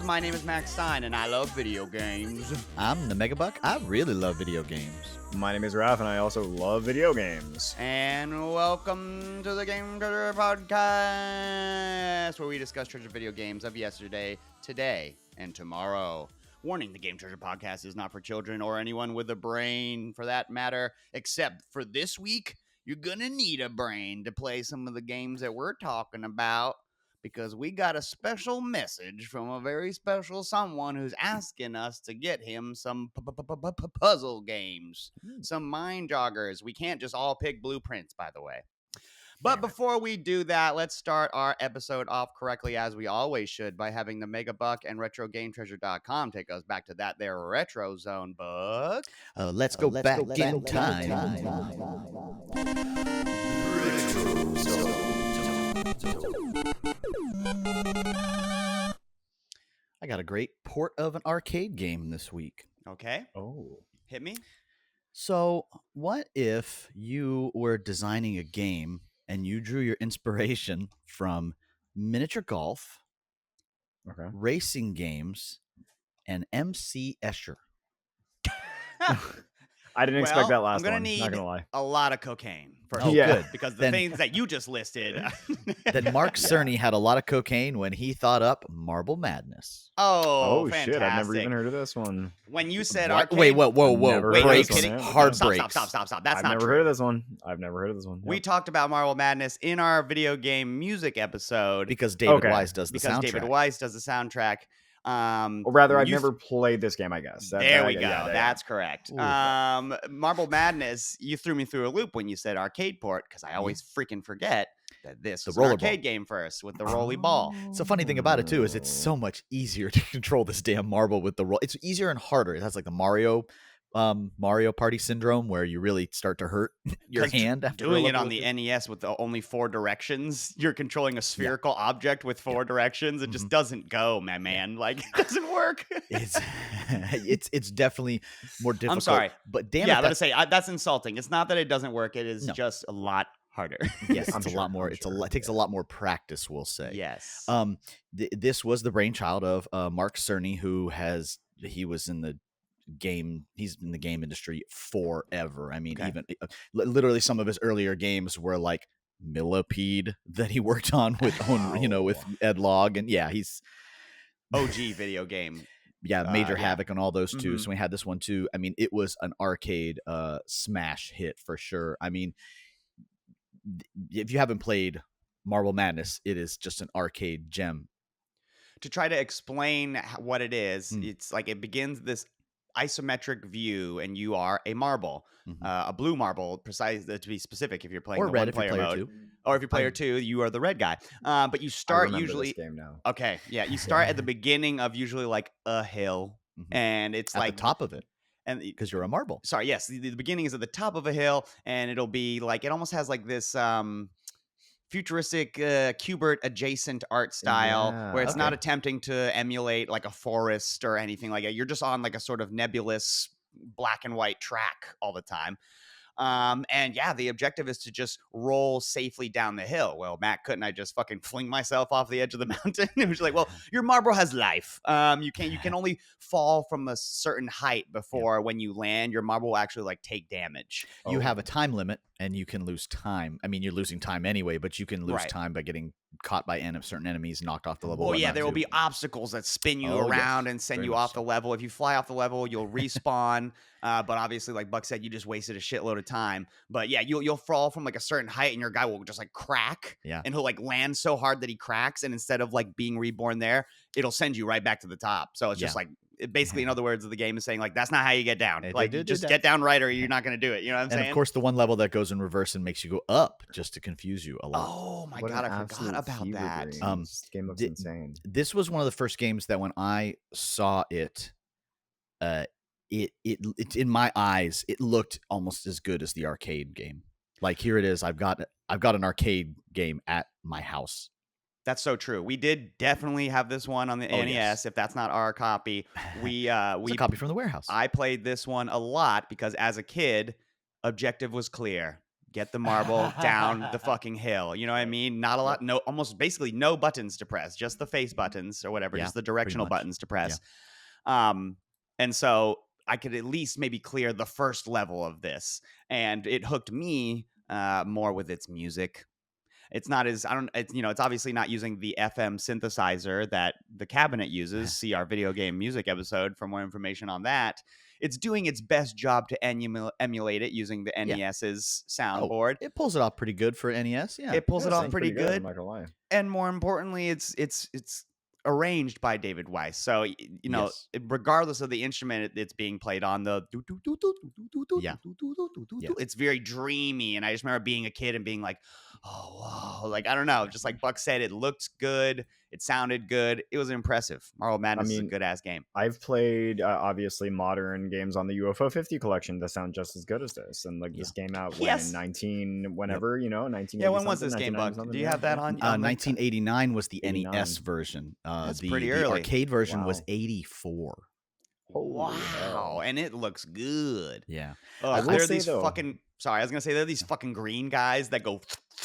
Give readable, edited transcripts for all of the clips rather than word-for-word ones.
My name is Max Stein, and I love video games. I'm the Megabuck. I really love video games. My name is Raph, and I also love video games. And welcome to the Game Treasure Podcast, where we discuss treasure video games of yesterday, today, and tomorrow. Warning, the Game Treasure Podcast is not for children or anyone with a brain, for that matter, except for this week. You're gonna need a brain to play some of the games that we're talking about, because we got a special message from a very special someone who's asking us to get him some puzzle games, some mind joggers. We can't just all pick blueprints, by the way. But before we do that, let's start our episode off correctly, as we always should, by having the Megabuck and RetroGameTreasure.com take us back to that there retro zone, Buck. Let's go back in time. I got a great port of an arcade game this week. Okay. Oh. Hit me. So, what if you were designing a game and you drew your inspiration from miniature golf, racing games, and MC Escher? I didn't expect that last I'm gonna one. need Not gonna lie. a lot of cocaine. Good. Because the Then- things that you just listed. Then Mark Cerny had a lot of cocaine when he thought up Marble Madness. Oh, Shit! I've never fantastic. even heard of this one. When you said What? arcade, Wait, whoa. Never wait, heard are you of this kidding? one, yeah. Hard Stop, breaks. Stop. That's I've not never true. heard of this one. I've never heard of this one. We Yep. talked about Marble Madness in our video game music episode Because David Okay. Wise does the because soundtrack. David Weiss does the soundtrack. Or rather, I've you- never played this game. I guess. There we go. Yeah. That's correct. Ooh. Marble Madness, you threw me through a loop when you said arcade port, because I always freaking forget that this The was an rollerball. arcade game first with the rolly ball. So funny thing about it too is it's so much easier to control this damn marble with the roll. It's easier and harder. It has like the Mario Party syndrome where you really start to hurt your 'Cause hand. After Doing a it on level the or two. NES with the only 4 directions, you're controlling a spherical object with 4 directions. It just doesn't go, my man. Like, it doesn't work. it's definitely more difficult. I'm sorry. But damn Yeah, it, I'm gonna say that's insulting. It's not that it doesn't work. It is No. just a lot harder. yes, I'm it's a sure, lot more. I'm It's sure. it takes a lot more practice, we'll say. Yes. This was the brainchild of Mark Cerny, he was in the game. He's in the game industry forever. I mean, Okay. even literally some of his earlier games were like Millipede that he worked on with with Ed Log, and he's OG video game. Major yeah. Havoc on all those too. Mhm. So we had this one too. I mean, it was an arcade smash hit for sure. I mean, if you haven't played Marble Madness, it is just an arcade gem. To try to explain what it is, Mm. it's like it begins this isometric view, and you are a marble, Mhm. a blue marble, precise to be specific. If you're playing Or the red if one you're player player mode, two. or if you're player I- 2, you are the red guy. But you I start remember usually. this game now. Okay, yeah, you start at the beginning of usually like a hill, Mhm. and it's At like the top of it and because you're a marble. sorry, yes, the beginning is at the top of a hill, and it'll be like it almost has like this futuristic Qbert adjacent art style where it's Yeah, not okay. attempting to emulate like a forest or anything like that. You're just on like a sort of nebulous black and white track all the time. And yeah, the objective is to just roll safely down the hill. Well, Matt, couldn't I just fucking fling myself off the edge of the mountain? It was like, well, your marble has life. You can only fall from a certain height before when you land, your marble will actually like take damage. You have a time limit and you can lose time. I mean, you're losing time anyway, but you can lose Right. time by getting caught by certain enemies, knocked off the level. Oh yeah, whatnot, there will too. be obstacles that spin you Oh, yes. around and send Very you much off so. the level. If you fly off the level, you'll respawn. But obviously, like Buck said, you just wasted a shitload of time. But yeah, you'll fall from like a certain height, and your guy will just like crack. Yeah. And he'll like land so hard that he cracks, and instead of like being reborn there, it'll send you right back to the top. So it's just Yeah. like basically, in other words, the game is saying like that's not how you get down. It- Like it- you it- just it- get down right, or you're not going to do it. You know what I'm And saying? of course, the one level that goes in reverse and makes you go up just to confuse you a lot. Oh my What god, an I absolute forgot about fever that. dream. This game looks di- insane. This was one of the first games that when I saw it, it in my eyes, it looked almost as good as the arcade game. Like here it is. I've got an arcade game at my house. That's so true. We did definitely have this one on the Oh, NES. yes. If that's not our copy, we It's a copy from the warehouse. I played this one a lot because as a kid, objective was clear. get the marble down the fucking hill. You know what I mean? Not a lot, no, almost basically no buttons to press, just the face buttons or whatever, just the directional buttons to press. And so I could at least maybe clear the first level of this, and it hooked me more with its music. It's not as it's obviously not using the FM synthesizer that the cabinet uses. See our video game music episode for more information on that. It's doing its best job to emulate it using the NES's soundboard. It pulls it off pretty good for NES. Yeah, it pulls it off pretty good. I'm not gonna lie. And more importantly, it's arranged by David Weiss. So regardless of the instrument it's being played on, it's very dreamy. And I just remember being a kid and being like, oh wow, like I don't know, just like Buck said, it looked good, it sounded good, it was impressive. Marble Madness is a good ass game. I've played obviously modern games on the UFO 50 collection that sound just as good as this, and like this came out when 19 whenever 19. When was this game, Buck? Do you have that on? 1989 was the NES version. That's the, pretty the early. Arcade version was 84. Wow, and it looks good. Yeah, there's these fucking. Sorry, I was gonna say there are these fucking green guys that go.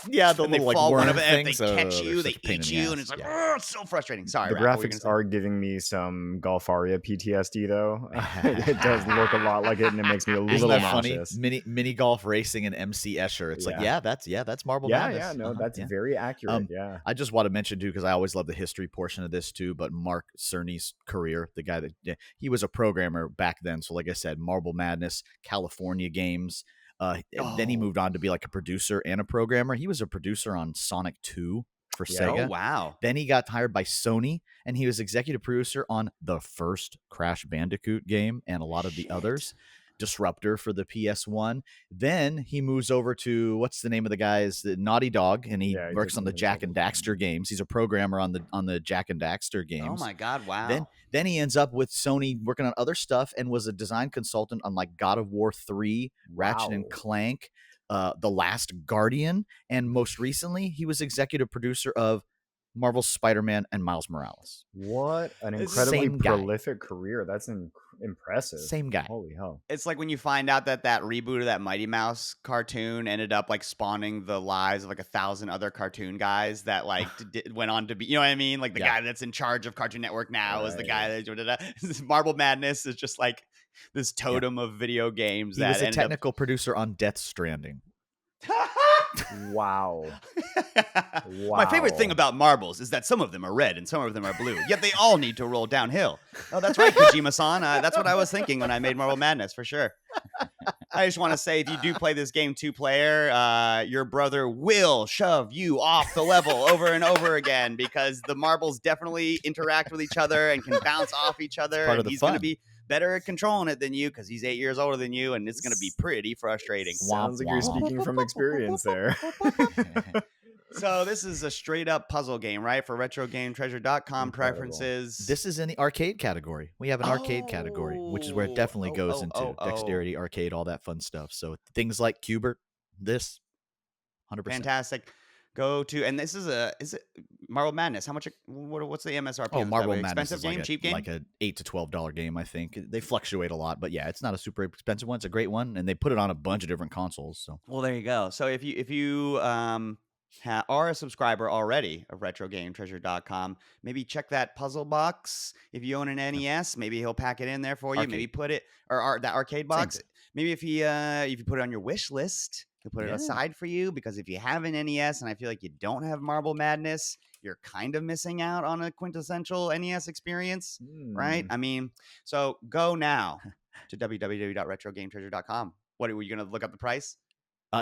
Yeah, the little, they fall one of it, and things, they catch you, they eat you, and it's like, oh, it's so frustrating. Sorry, the graphics are giving me some Golfaria PTSD though. It does look a lot like it, and it makes me a little nauseous. Funny? Mini golf racing and MC Escher. It's like, that's Marble Madness. Yeah, no, that's very accurate. I just want to mention too, because I always love the history portion of this too. But Mark Cerny's career, the guy that he was a programmer back then. So, like I said, Marble Madness, California games. Then he moved on to be like a producer and a programmer. He was a producer on Sonic 2 for Sega. Oh, wow. Then he got hired by Sony, and he was executive producer on the first Crash Bandicoot game and a lot of the others. Disruptor for the PS1. Then he moves over to, what's the name of the guys? The Naughty Dog, and he works on the Jak and Daxter games. He's a programmer on the Jak and Daxter games. Oh my God, wow. Then he ends up with Sony working on other stuff and was a design consultant on like God of War 3, Ratchet and Clank, The Last Guardian, and most recently he was executive producer of Marvel's Spider-Man and Miles Morales. What an incredibly prolific career. That's impressive. Same guy. Holy hell. It's like when you find out that reboot of that Mighty Mouse cartoon ended up like spawning the lives of like 1,000 other cartoon guys that like went on to be, you know what I mean? Like the guy that's in charge of Cartoon Network now is the guy that Marble Madness is just like this totem of video games. He was a technical producer on Death Stranding. Wow. My favorite thing about marbles is that some of them are red and some of them are blue, yet they all need to roll downhill. Oh, that's right, Kojima-san. That's what I was thinking when I made Marble Madness, for sure. I just want to say, if you do play this game 2-player, your brother will shove you off the level over and over again, because the marbles definitely interact with each other and can bounce off each other. Part of the he's fun. going to be better at controlling it than you, because he's 8 years older than you, and it's going to be pretty frustrating. Sounds like you're speaking from experience there. So this is a straight up puzzle game, right? For RetroGameTreasure.com preferences. This is in the arcade category. We have an arcade category, which is where it definitely goes into dexterity, arcade, all that fun stuff. So things like Cubert, this, 100%. Fantastic. Go to, and this is it Marble Madness? How much? What's the MSRP? Oh, Marble Madness expensive is game, like cheap game, like a $8 to $12 game. I think they fluctuate a lot, but yeah, it's not a super expensive one. It's a great one, and they put it on a bunch of different consoles. So, well, there you go. So if you are a subscriber already of RetroGameTreasure.com, maybe check that puzzle box. If you own an NES, maybe he'll pack it in there for you. Maybe put it or that arcade box. Maybe if you put it on your wish list, he'll put it aside for you, because if you have an NES and I feel like you don't have Marble Madness, you're kind of missing out on a quintessential NES experience, right? I mean, so go now to www.retrogametreasure.com. What are you going to look up the price?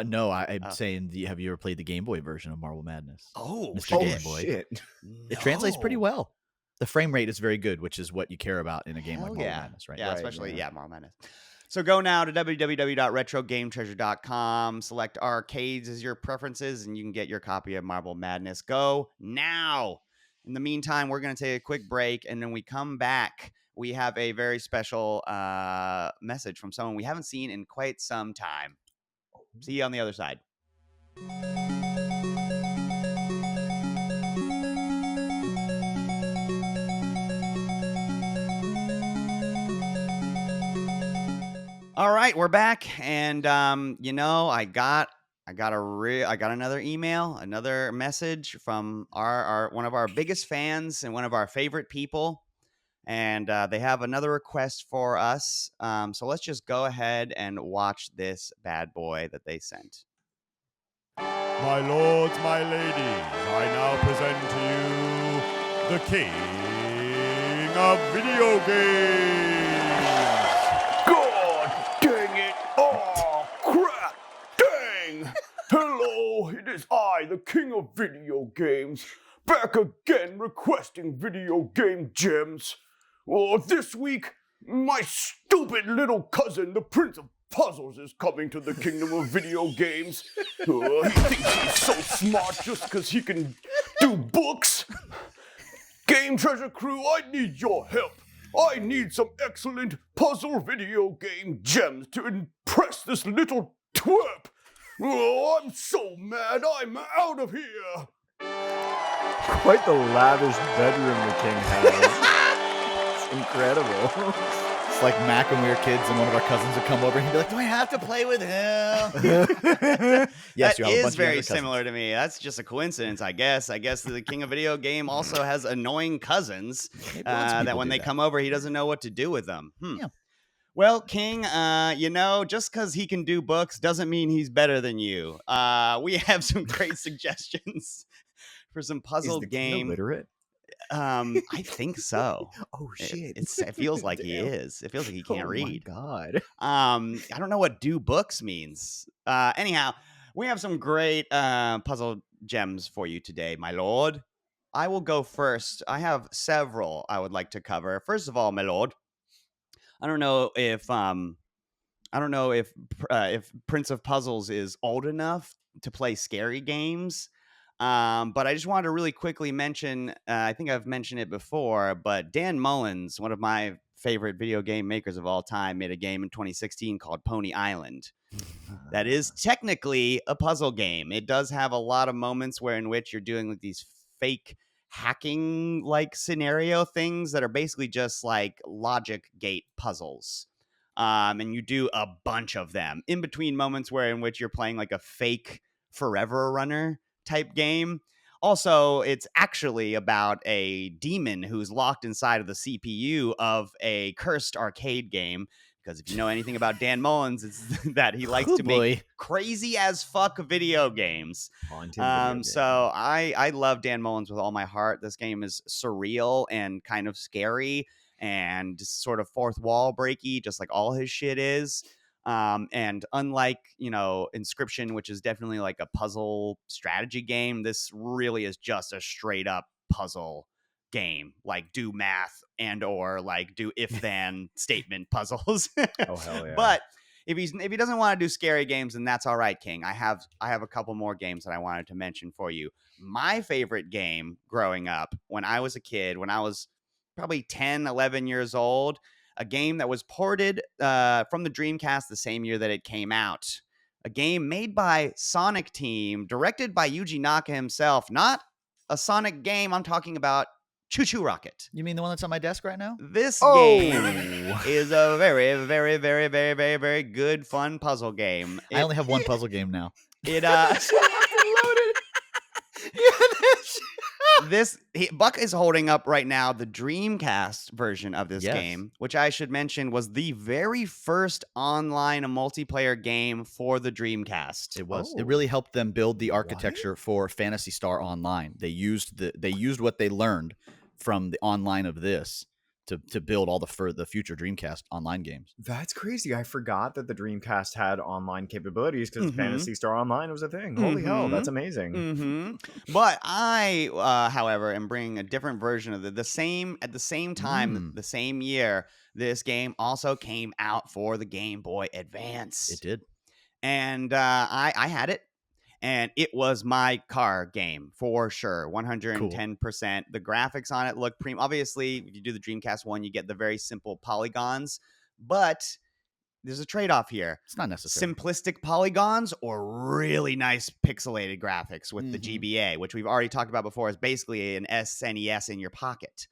No, I'm saying, have you ever played the Game Boy version of Marble Madness? Oh, Mr. Game Boy. Shit. It translates pretty well. The frame rate is very good, which is what you care about in a game like Marble Madness, right? Yeah, especially Marble Madness. So go now to www.retrogametreasure.com, select arcades as your preferences, and you can get your copy of Marble Madness. Go now. In the meantime, we're going to take a quick break, and then we come back. We have a very special message from someone we haven't seen in quite some time. See you on the other side. All right, we're back, and I got I got another email, another message from our one of our biggest fans and one of our favorite people. And they have another request for us. So let's just go ahead and watch this bad boy that they sent. My lords, my ladies, I now present to you the king of video games. God dang it! Oh, crap! Dang! Hello, it is I, the king of video games, back again requesting video game gems. Oh, this week, my stupid little cousin, the Prince of Puzzles, is coming to the kingdom of video games. He thinks he's so smart just because he can do books. Game Treasure Crew, I need your help. I need some excellent puzzle video game gems to impress this little twerp. Oh, I'm so mad, I'm out of here. Quite the lavish bedroom the king has. It's incredible. It's like Mac when we were kids and one of our cousins would come over and he'd be like, do I have to play with him? Yes, that is very similar to me. That's just a coincidence, I guess. I guess the king of video game also has annoying cousins that when they come over, he doesn't know what to do with them. Yeah. Well, King, just because he can do books doesn't mean he's better than you. We have some great suggestions for some puzzle game. King illiterate? I think so. Oh shit! It feels like he is. It feels like he can't read. Oh my god. I don't know what do books means. Anyhow, we have some great puzzle gems for you today, my lord. I will go first. I have several I would like to cover. First of all, my lord, I don't know if Prince of Puzzles is old enough to play scary games. But I just wanted to really quickly mention, I think I've mentioned it before, but Dan Mullins, one of my favorite video game makers of all time, made a game in 2016 called Pony Island. That is technically a puzzle game. It does have a lot of moments in which you're doing like these fake hacking like scenario things that are basically just like logic gate puzzles. And you do a bunch of them in between moments in which you're playing like a fake Forever Runner type game. Also, it's actually about a demon who's locked inside of the CPU of a cursed arcade game. Because if you know anything about Dan Mullins, it's that he likes to make crazy as fuck video games. So I love Dan Mullins with all my heart. This game is surreal and kind of scary and sort of fourth wall breaky, just like all his shit is. And unlike, Inscription, which is definitely like a puzzle strategy game, this really is just a straight up puzzle game. Like do math and or like do if then statement puzzles. Oh hell yeah. But if he doesn't want to do scary games, then that's all right, King. I have a couple more games that I wanted to mention for you. My favorite game growing up when I was a kid, when I was probably 10, 11 years old, a game that was ported from the Dreamcast the same year that it came out. A game made by Sonic Team, directed by Yuji Naka himself. Not a Sonic game. I'm talking about Choo Choo Rocket. You mean the one that's on my desk right now? This game is a very, very, very, very, very, very good, fun puzzle game. I only have one puzzle game now. Buck is holding up right now the Dreamcast version of this game, which I should mention was the very first online multiplayer game for the Dreamcast. It was. It really helped them build the architecture for Phantasy Star Online. They used what they learned from the online of this to build all the future Dreamcast online games. That's crazy. I forgot that the Dreamcast had online capabilities because Phantasy Star Online was a thing. Holy hell, that's amazing. But I, however, am bringing a different version of at the same time, the same year. This game also came out for the Game Boy Advance. It did. And I had it. And it was my car game for sure, 110%. Cool. The graphics on it look obviously, if you do the Dreamcast one, you get the very simple polygons. But there's a trade-off here. It's not necessary. Simplistic polygons or really nice pixelated graphics with the GBA, which we've already talked about before, is basically an SNES in your pocket.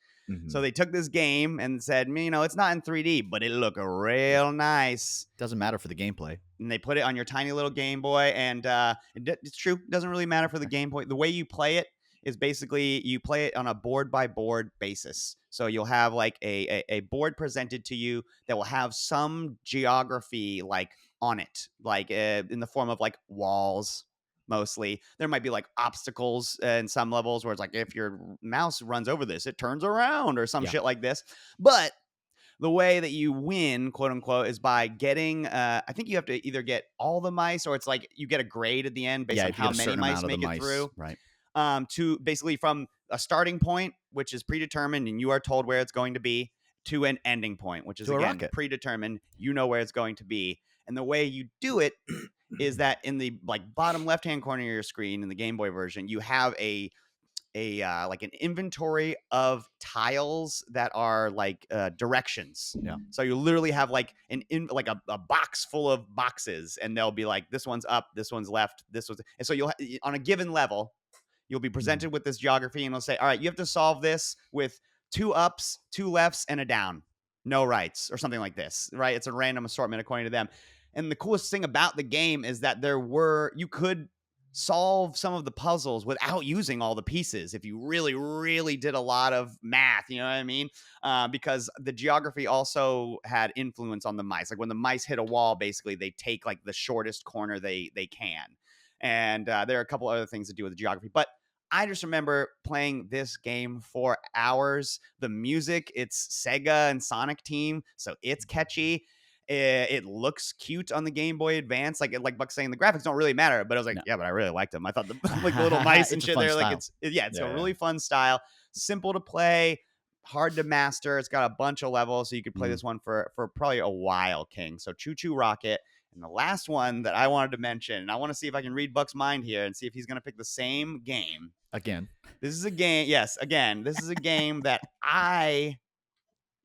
So they took this game and said, it's not in 3D, but it look real nice. Doesn't matter for the gameplay. And they put it on your tiny little Game Boy, and it's true. It doesn't really matter for the Game Boy. The way you play it is basically you play it on a board-by-board basis. So you'll have like a board presented to you that will have some geography like on it, like in the form of like walls. Mostly there might be like obstacles in some levels where it's like if your mouse runs over this, it turns around or some shit like this. But the way that you win, quote unquote, is by getting I think you have to either get all the mice, or it's like you get a grade at the end based on how many mice make it through. Right. To basically from a starting point, which is predetermined and you are told where it's going to be, to an ending point, which is again predetermined. You know where it's going to be. And the way you do it is that in the like bottom left-hand corner of your screen in the Game Boy version, you have a like an inventory of tiles that are like directions. Yeah. So you literally have like a box full of boxes, and they'll be like, this one's up, this one's left, this one's, and so you'll on a given level, you'll be presented with this geography, and it'll say, all right, you have to solve this with 2 ups, 2 lefts, and a down, no rights, or something like this, right? It's a random assortment according to them. And the coolest thing about the game is that you could solve some of the puzzles without using all the pieces if you really, really did a lot of math, you know what I mean? Because the geography also had influence on the mice. Like when the mice hit a wall, basically they take like the shortest corner they can. And there are a couple other things to do with the geography. But I just remember playing this game for hours. The music, it's Sega and Sonic Team, so it's catchy. It looks cute on the Game Boy Advance. Like Buck's saying, the graphics don't really matter. But I was like, yeah, but I really liked them. I thought the like the little mice and shit there, like it's a really fun style. Simple to play, hard to master. It's got a bunch of levels, so you could play this one for probably a while, King. So Choo Choo Rocket. And the last one that I wanted to mention, and I want to see if I can read Buck's mind here and see if he's going to pick the same game. Again. This is a game. Yes, again. This is a game that I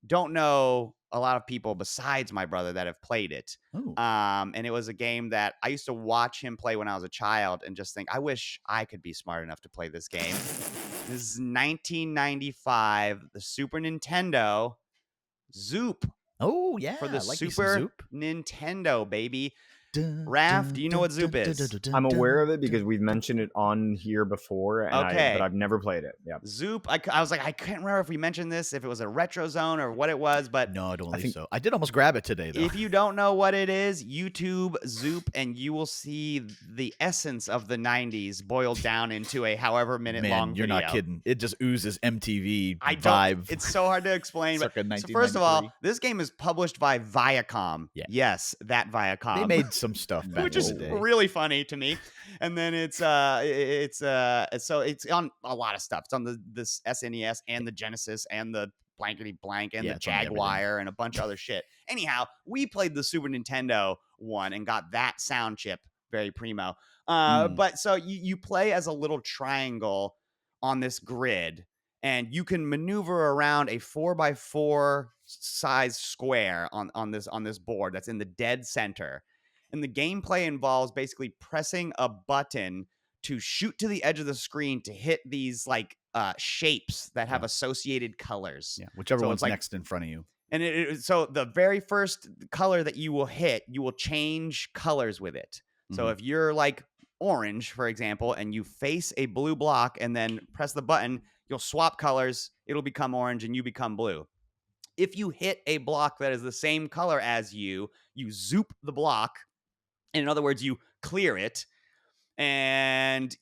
don't know a lot of people besides my brother that have played it. And it was a game that I used to watch him play when I was a child and just think, I wish I could be smart enough to play this game. This is 1995, the Super Nintendo, Zoop. Oh, yeah. For the Super Nintendo, baby. Raph, do you know what Zoop is? I'm aware of it because we've mentioned it on here before, but I've never played it. Yeah, Zoop. I was like, I can't remember if we mentioned this, if it was a retro zone or what it was, but no, I don't think so. I did almost grab it today, though. If you don't know what it is, YouTube Zoop, and you will see the essence of the '90s boiled down into a however minute long video. You're not kidding. It just oozes MTV vibe. It's so hard to explain. But so first of all, this game is published by Viacom. Yeah. Yes, that Viacom. They made some stuff back which is really funny to me. And then so it's on a lot of stuff. It's on this SNES and the Genesis and the blankety blank and the Jaguar and a bunch of other shit. Anyhow, we played the Super Nintendo one and got that sound chip very primo. But so you play as a little triangle on this grid, and you can maneuver around a 4x4 size square on this board that's in the dead center. And the gameplay involves basically pressing a button to shoot to the edge of the screen to hit these like shapes that have associated colors. Yeah, whichever one's next in front of you. And so the very first color that you will hit, you will change colors with it. So if you're like orange, for example, and you face a blue block and then press the button, you'll swap colors. It'll become orange and you become blue. If you hit a block that is the same color as you zoop the block. In other words, you clear it, and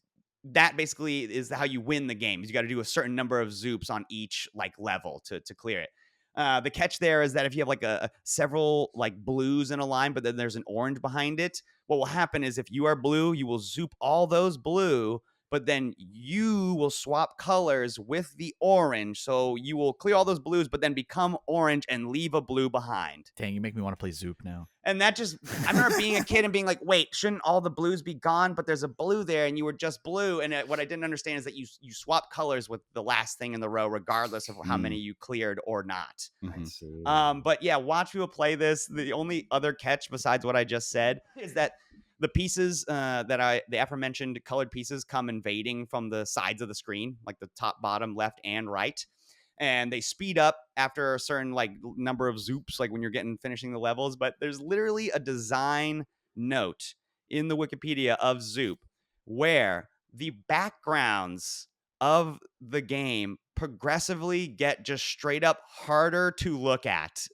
that basically is how you win the game. You got to do a certain number of zoops on each like level to clear it. The catch there is that if you have like several like blues in a line, but then there's an orange behind it, what will happen is if you are blue, you will zoop all those blue, but then you will swap colors with the orange. So you will clear all those blues, but then become orange and leave a blue behind. Dang, you make me want to play Zoop now. And that just, I remember being a kid and being like, wait, shouldn't all the blues be gone? But there's a blue there and you were just blue. And what I didn't understand is that you swap colors with the last thing in the row, regardless of how many you cleared or not. I see. But yeah, watch people play this. The only other catch besides what I just said is that the pieces the aforementioned colored pieces come invading from the sides of the screen, like the top, bottom, left, and right. and they speed up after a certain like number of zoops, like when you're finishing the levels. But there's literally a design note in the Wikipedia of Zoop where the backgrounds of the game progressively get just straight up harder to look at.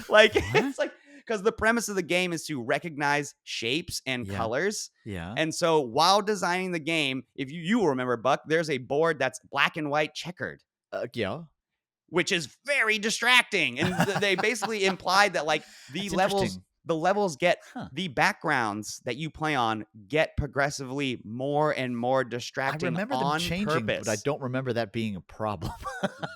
Like it's like, because the premise of the game is to recognize shapes and colors. Yeah. And so while designing the game, if you will remember, Buck, there's a board that's black and white checkered. Yeah. Which is very distracting. And they basically implied that like the levels get the backgrounds that you play on get progressively more and more distracting. I remember them changing, purpose. but I don't remember that being a problem.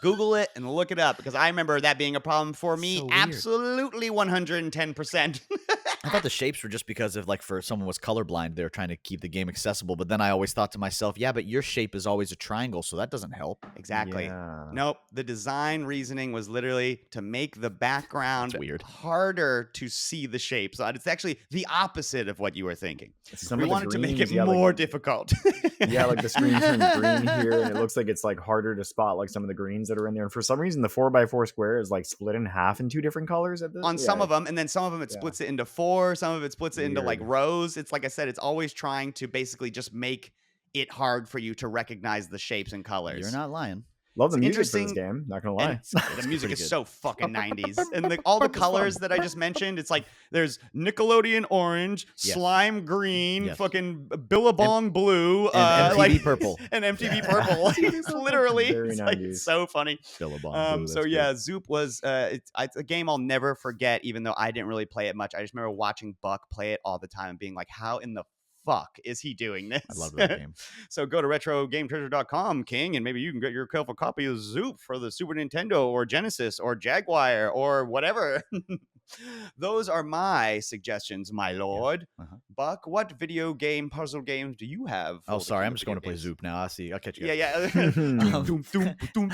Google it and look it up, because I remember that being a problem for me. So absolutely 110%. I thought the shapes were just because of like for someone was colorblind, they were trying to keep the game accessible. But then I always thought to myself, yeah, but your shape is always a triangle, so that doesn't help. Exactly. Yeah. Nope. The design reasoning was literally to make the background harder to see the shape. So it's actually the opposite of what you were thinking. Some we of the wanted to make it greens, more like, difficult. Yeah, like the screen turns green here, and it looks like it's like harder to spot like some of the greens that are in there. And for some reason, the 4x4 square is like split in half in two different colors at this. On some of them, and then some of them it splits it into 4. Some of it splits it into like rows. It's like I said, it's always trying to basically just make it hard for you to recognize the shapes and colors. You're not lying. Love the music for this game, not gonna lie. The music is so fucking 90s. And all the colors that I just mentioned, it's like there's Nickelodeon orange, slime green, fucking Billabong blue, and MTV purple. And MTV purple. It's literally it's like so funny. Billabong blue, so yeah, Zoop was it's a game I'll never forget, even though I didn't really play it much. I just remember watching Buck play it all the time and being like, how in the fuck is he doing this? I love that game. So go to retrogametreasure.com, King, and maybe you can get yourself a copy of Zoop for the Super Nintendo or Genesis or Jaguar or whatever. Those are my suggestions, my lord. Buck, what video game puzzle games do you have? Oh, sorry, I'm just going to play Zoop now. I'll catch you guys. Yeah.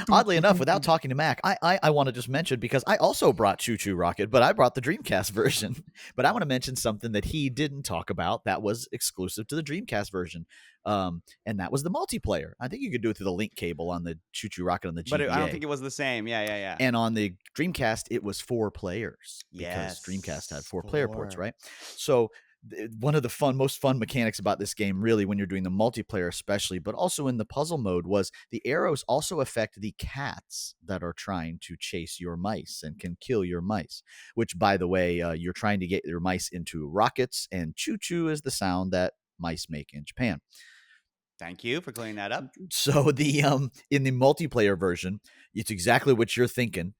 Oddly enough, without talking to Mac, I want to just mention, because I also brought Choo Choo Rocket, but I brought the Dreamcast version. But I want to mention something that he didn't talk about that was exclusive to the Dreamcast version. And that was the multiplayer. I think you could do it through the link cable on the Choo Choo Rocket on the GBA. But I don't think it was the same. Yeah. And on the Dreamcast, it was 4 players. Because Dreamcast had 4 player ports, right? So one of the most fun mechanics about this game, really, when you're doing the multiplayer especially, but also in the puzzle mode, was the arrows also affect the cats that are trying to chase your mice and can kill your mice, which, by the way, you're trying to get your mice into rockets, and choo-choo is the sound that mice make in Japan. Thank you for clearing that up. So the in the multiplayer version, it's exactly what you're thinking,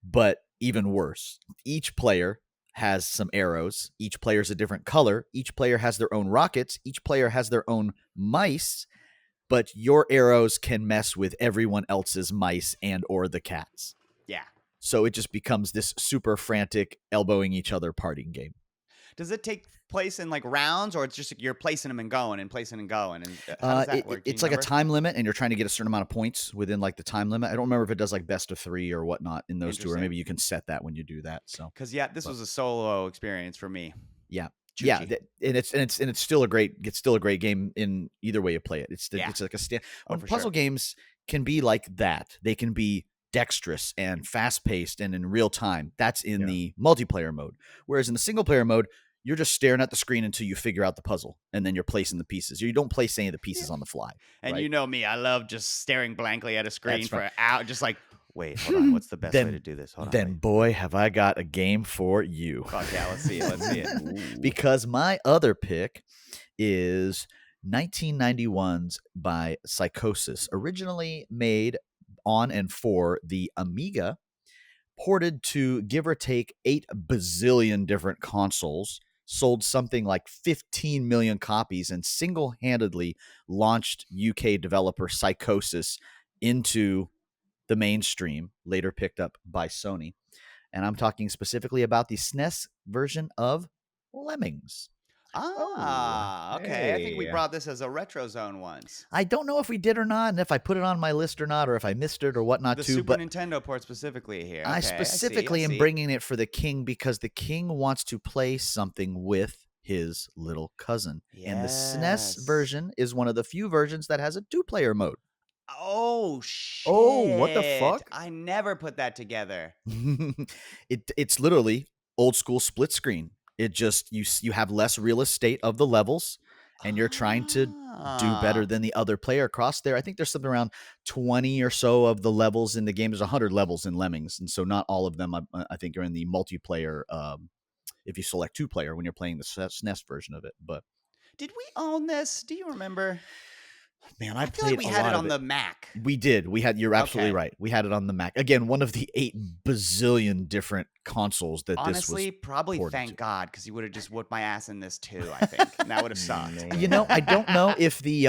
but even worse. Each player has some arrows. Each player is a different color. Each player has their own rockets. Each player has their own mice, but your arrows can mess with everyone else's mice and or the cats. Yeah. So it just becomes this super frantic elbowing each other partying game. Does it take place in like rounds, or it's just you're placing them and going and placing and going? And how does that work? It's like a time limit, and you're trying to get a certain amount of points within like the time limit. I don't remember if it does like best of 3 or whatnot in those two, or maybe you can set that when you do that. So because this was a solo experience for me. Yeah. Yeah, and it's still a great game in either way you play it. It's like a puzzle games can be like that. They can be dexterous and fast paced and in real time. That's in the multiplayer mode. Whereas in the single player mode, you're just staring at the screen until you figure out the puzzle, and then you're placing the pieces. You don't place any of the pieces on the fly. And you know me, I love just staring blankly at a screen for an hour, just like, wait, hold on, what's the best way to do this? Hold on. Boy, have I got a game for you. Fuck yeah, let's see it. Because my other pick is 1991's by Psychosis, originally made on and for the Amiga, ported to give or take 8 bazillion different consoles, sold something like 15 million copies, and single-handedly launched UK developer Psychosis into the mainstream, later picked up by Sony. And I'm talking specifically about the SNES version of Lemmings. Okay. Hey. I think we brought this as a Retro Zone once. I don't know if we did or not, and if I put it on my list or not, or if I missed it or whatnot. The Super Nintendo port specifically here. Okay, I specifically am bringing it for the King because the King wants to play something with his little cousin. Yes. And the SNES version is one of the few versions that has a 2-player mode. Oh shit! Oh, what the fuck? I never put that together. It's literally old school split screen. It just you have less real estate of the levels, and you're trying to do better than the other player across there. I think there's something around 20 or so of the levels in the game. There's 100 levels in Lemmings, and so not all of them I think are in the multiplayer. If you select 2-player when you're playing the SNES version of it, but Did we own this? Do you remember? man, I feel like we had it on the Mac. We did. We had. You're absolutely Okay. right. We had it on the Mac. Again, one of the 8 bazillion different consoles that Honestly, this was. probably ported thank to. God, because he would have just whooped my ass in this too. I think and that would have sucked. You know, I don't know if the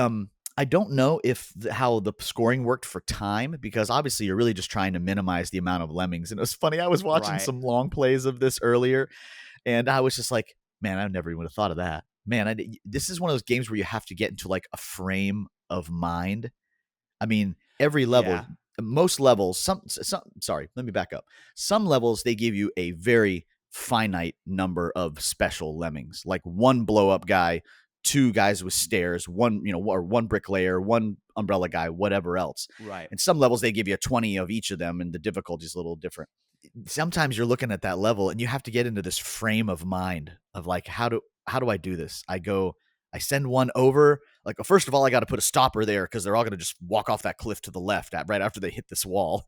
how the scoring worked for time, because obviously you're really just trying to minimize the amount of lemmings. And it was funny. I was watching Right. some long plays of this earlier, and I was just like, man, I never even would have thought of that. Man, this is one of those games where you have to get into like a frame of mind. I mean, every level, Yeah. most levels, sorry, let me back up. Some levels, they give you a very finite number of special lemmings, like 1 blow up guy, 2 guys with stairs, 1, or 1 bricklayer, 1 umbrella guy, whatever else. Right. And some levels, they give you 20 of each of them, and the difficulty is a little different. Sometimes you're looking at that level and you have to get into this frame of mind of like, how do I do this? I send one over. Like, first of all, I got to put a stopper there because they're all going to just walk off that cliff to the left right after they hit this wall.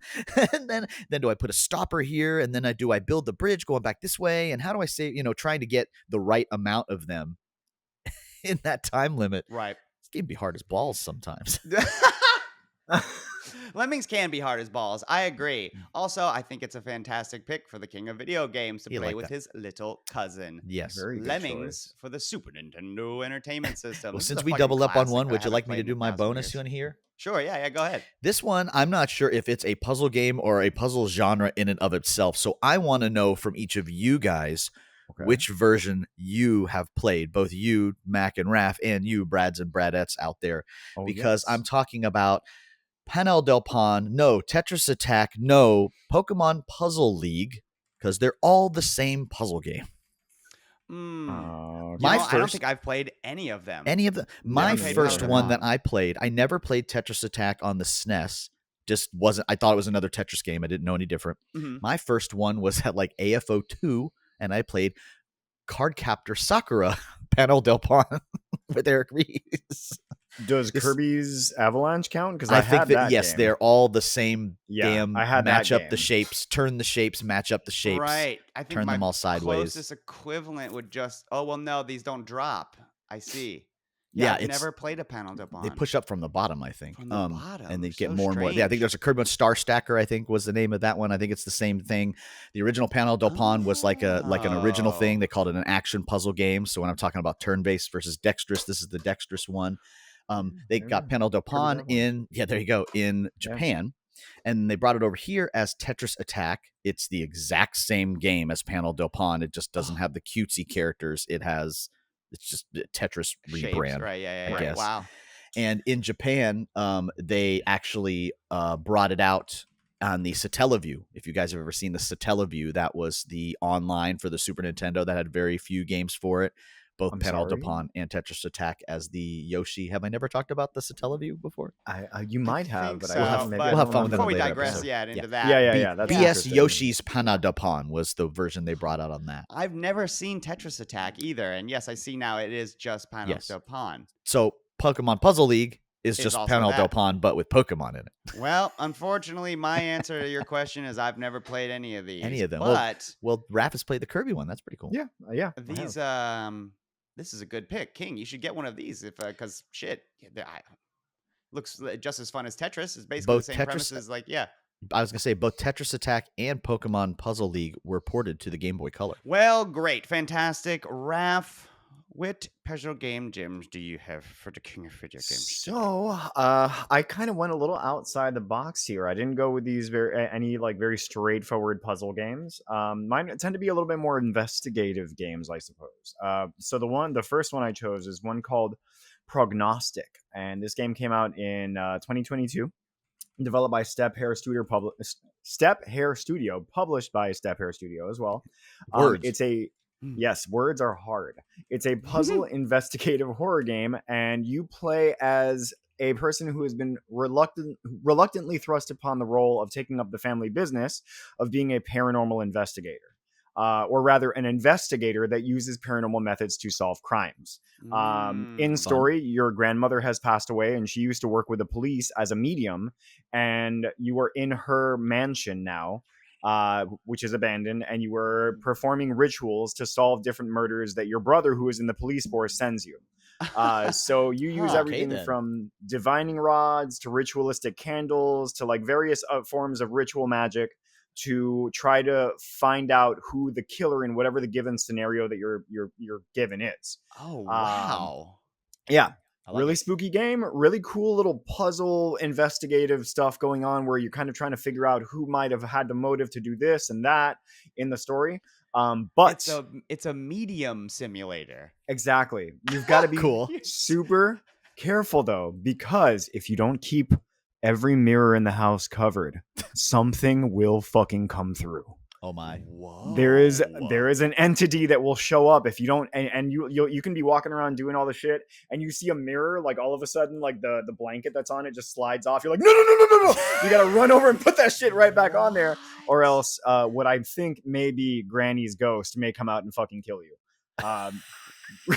And then do I put a stopper here? And then I build the bridge going back this way? And how do I say, trying to get the right amount of them in that time limit? Right. This game be hard as balls sometimes. Lemmings can be hard as balls. I agree. Also, I think it's a fantastic pick for the king of video games to You play like with that. his little cousin. Yes. Very good Lemmings choice. for the Super Nintendo Entertainment System. Well, This is since a we fucking doubled up on classic one, that I would you haven't like me to played do in my 1,000 bonus years. you want to hear? Sure, yeah, go ahead. This one, I'm not sure if it's a puzzle game or a puzzle genre in and of itself. So I want to know from each of you guys which version you have played, both you, Mac and Raph, and you, Brads and Bradettes out there, because I'm talking about Panel del Pon, no, Tetris Attack, no, Pokemon Puzzle League, because they're all the same puzzle game. I don't think I've played any of them. My played first Panel del one Pon. that I played, I never played Tetris Attack on the SNES. Just wasn't. I thought it was another Tetris game. I didn't know any different. Mhm. My first one was at like AFO 2, and I played Cardcaptor Sakura Panel del Pon with Eric Rees. Does Kirby's Avalanche count? Because I think had that yes, game. they're all the same Yeah, I had match that up the game. shapes, turn the shapes, match up the shapes. Right. I think turn my them all sideways. closest equivalent would just, no, these don't drop. I see. Yeah, I've never played a Panel del Pon. They push up from the bottom, I think. From the bottom. And they get So more and more. Yeah, I think there's a Kirby Star Stacker, I think was the name of that one. I think it's the same thing. The original Panel del Pon was like an original thing. They called it an action puzzle game. So when I'm talking about turn-based versus dexterous, this is the dexterous one. They got Panel del Pon in Japan. And they brought it over here as Tetris Attack. It's the exact same game as Panel del Pon. It just doesn't have the cutesy characters. It's just Tetris Shapes, rebrand. right? Yeah. I guess. Wow. And in Japan, they actually brought it out on the Satellaview. If you guys have ever seen the Satellaview, that was the online for the Super Nintendo that had very few games for it. Both Panel del Pon and Tetris Attack as the Yoshi. Have I never talked about the Satellaview before? You might have, but so, we'll have fun with it. Before we later digress, episode. into that. Yeah. That's BS interesting. Yoshi's Panel del Pon was the version they brought out on that. I've never seen Tetris Attack either. And yes, I see now it is just Panel del Pon. So Pokemon Puzzle League is It's just also Panel that. del Pon, but with Pokemon in it. Well, unfortunately, my answer to your question is I've never played any of these. Any of them. But Well, Raph has played the Kirby one. That's pretty cool. Yeah. these this is a good pick. King, you should get one of these because looks just as fun as Tetris. It's basically Both the same Tetris- premises. I was going to say both Tetris Attack and Pokemon Puzzle League were ported to the Game Boy Color. Well, great. Fantastic. Raph, what puzzle game gems do you have for the king of video games? So, I kind of went a little outside the box here. I didn't go with these very straightforward puzzle games. Mine tend to be a little bit more investigative games, I suppose. So the first one I chose is one called Prognostic, and this game came out in 2022. Developed by Step Hair Studio, published by Step Hair Studio as well. Words. Yes, words are hard. It's a puzzle investigative horror game, and you play as a person who has been reluctantly thrust upon the role of taking up the family business of being a paranormal investigator. Or rather, an investigator that uses paranormal methods to solve crimes. In story, your grandmother has passed away, and she used to work with the police as a medium, and you are in her mansion now, which is abandoned, and you were performing rituals to solve different murders that your brother, who is in the police force, sends you. So you use everything from divining rods to ritualistic candles to like various forms of ritual magic to try to find out who the killer in whatever the given scenario that you're given is. Oh wow. Yeah. Really spooky game, really cool little puzzle investigative stuff going on where you're kind of trying to figure out who might have had the motive to do this and that in the story. But it's a medium simulator. Exactly. You've got to be super careful though, because if you don't keep every mirror in the house covered, something will fucking come through. Oh my! Whoa. There is an entity that will show up if you don't, and you can be walking around doing all the shit, and you see a mirror, like all of a sudden, like the blanket that's on it just slides off. You're like, no! You gotta run over and put that shit right back on there, or else what I think may be Granny's ghost may come out and fucking kill you.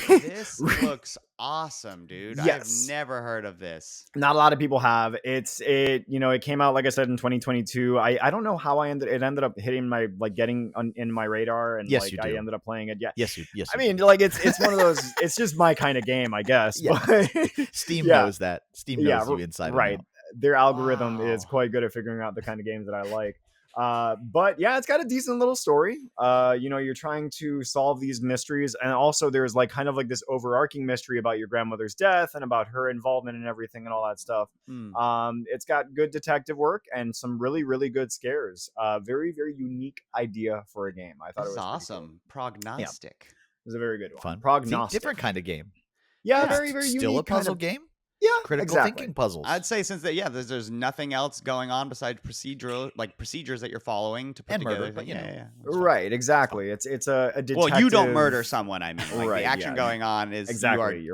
This looks awesome, dude. Yes. I've never heard of this. Not a lot of people have. It came out, like I said, in 2022. I don't know how it ended up hitting my, like, getting in my radar, and yes, like you do. I ended up playing it. Yeah. Yes. I mean, like it's one of those. It's just my kind of game, I guess. Yeah. But Steam knows that. Steam knows you inside. Right. And out. Their algorithm is quite good at figuring out the kind of games that I like. But yeah, it's got a decent little story. You're trying to solve these mysteries, and also there's like kind of like this overarching mystery about your grandmother's death and about her involvement in everything and all that stuff. It's got good detective work and some really, really good scares. Very, very unique idea for a game. I thought it was awesome. Cool. Prognostic. Yeah. It was a very good one. Fun. Prognostic. Different kind of game. Yeah, very, very still unique. Still a puzzle game. Yeah, critical thinking puzzles. I'd say since there's nothing else going on besides procedures that you're following to put and together. Murder, but right, exactly. It's a detective. Well, you don't murder someone. I mean, like right, the action going on is exactly.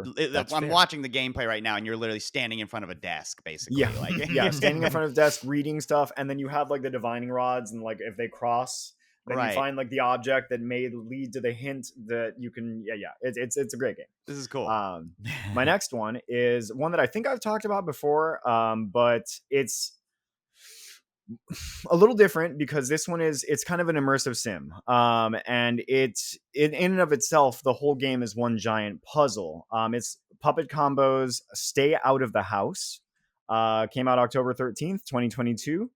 I'm watching the gameplay right now, and you're literally standing in front of a desk, basically. Yeah, like, standing in front of a desk, reading stuff, and then you have like the divining rods, and like if they cross. Then you find like the object that may lead to the hint that you can. It's a great game. This is cool. My next one is one that I think I've talked about before, but it's a little different because this one it's kind of an immersive sim, and it's in and of itself the whole game is one giant puzzle. It's Puppet Combo's Stay Out of the House. Came out October 13th, 2022.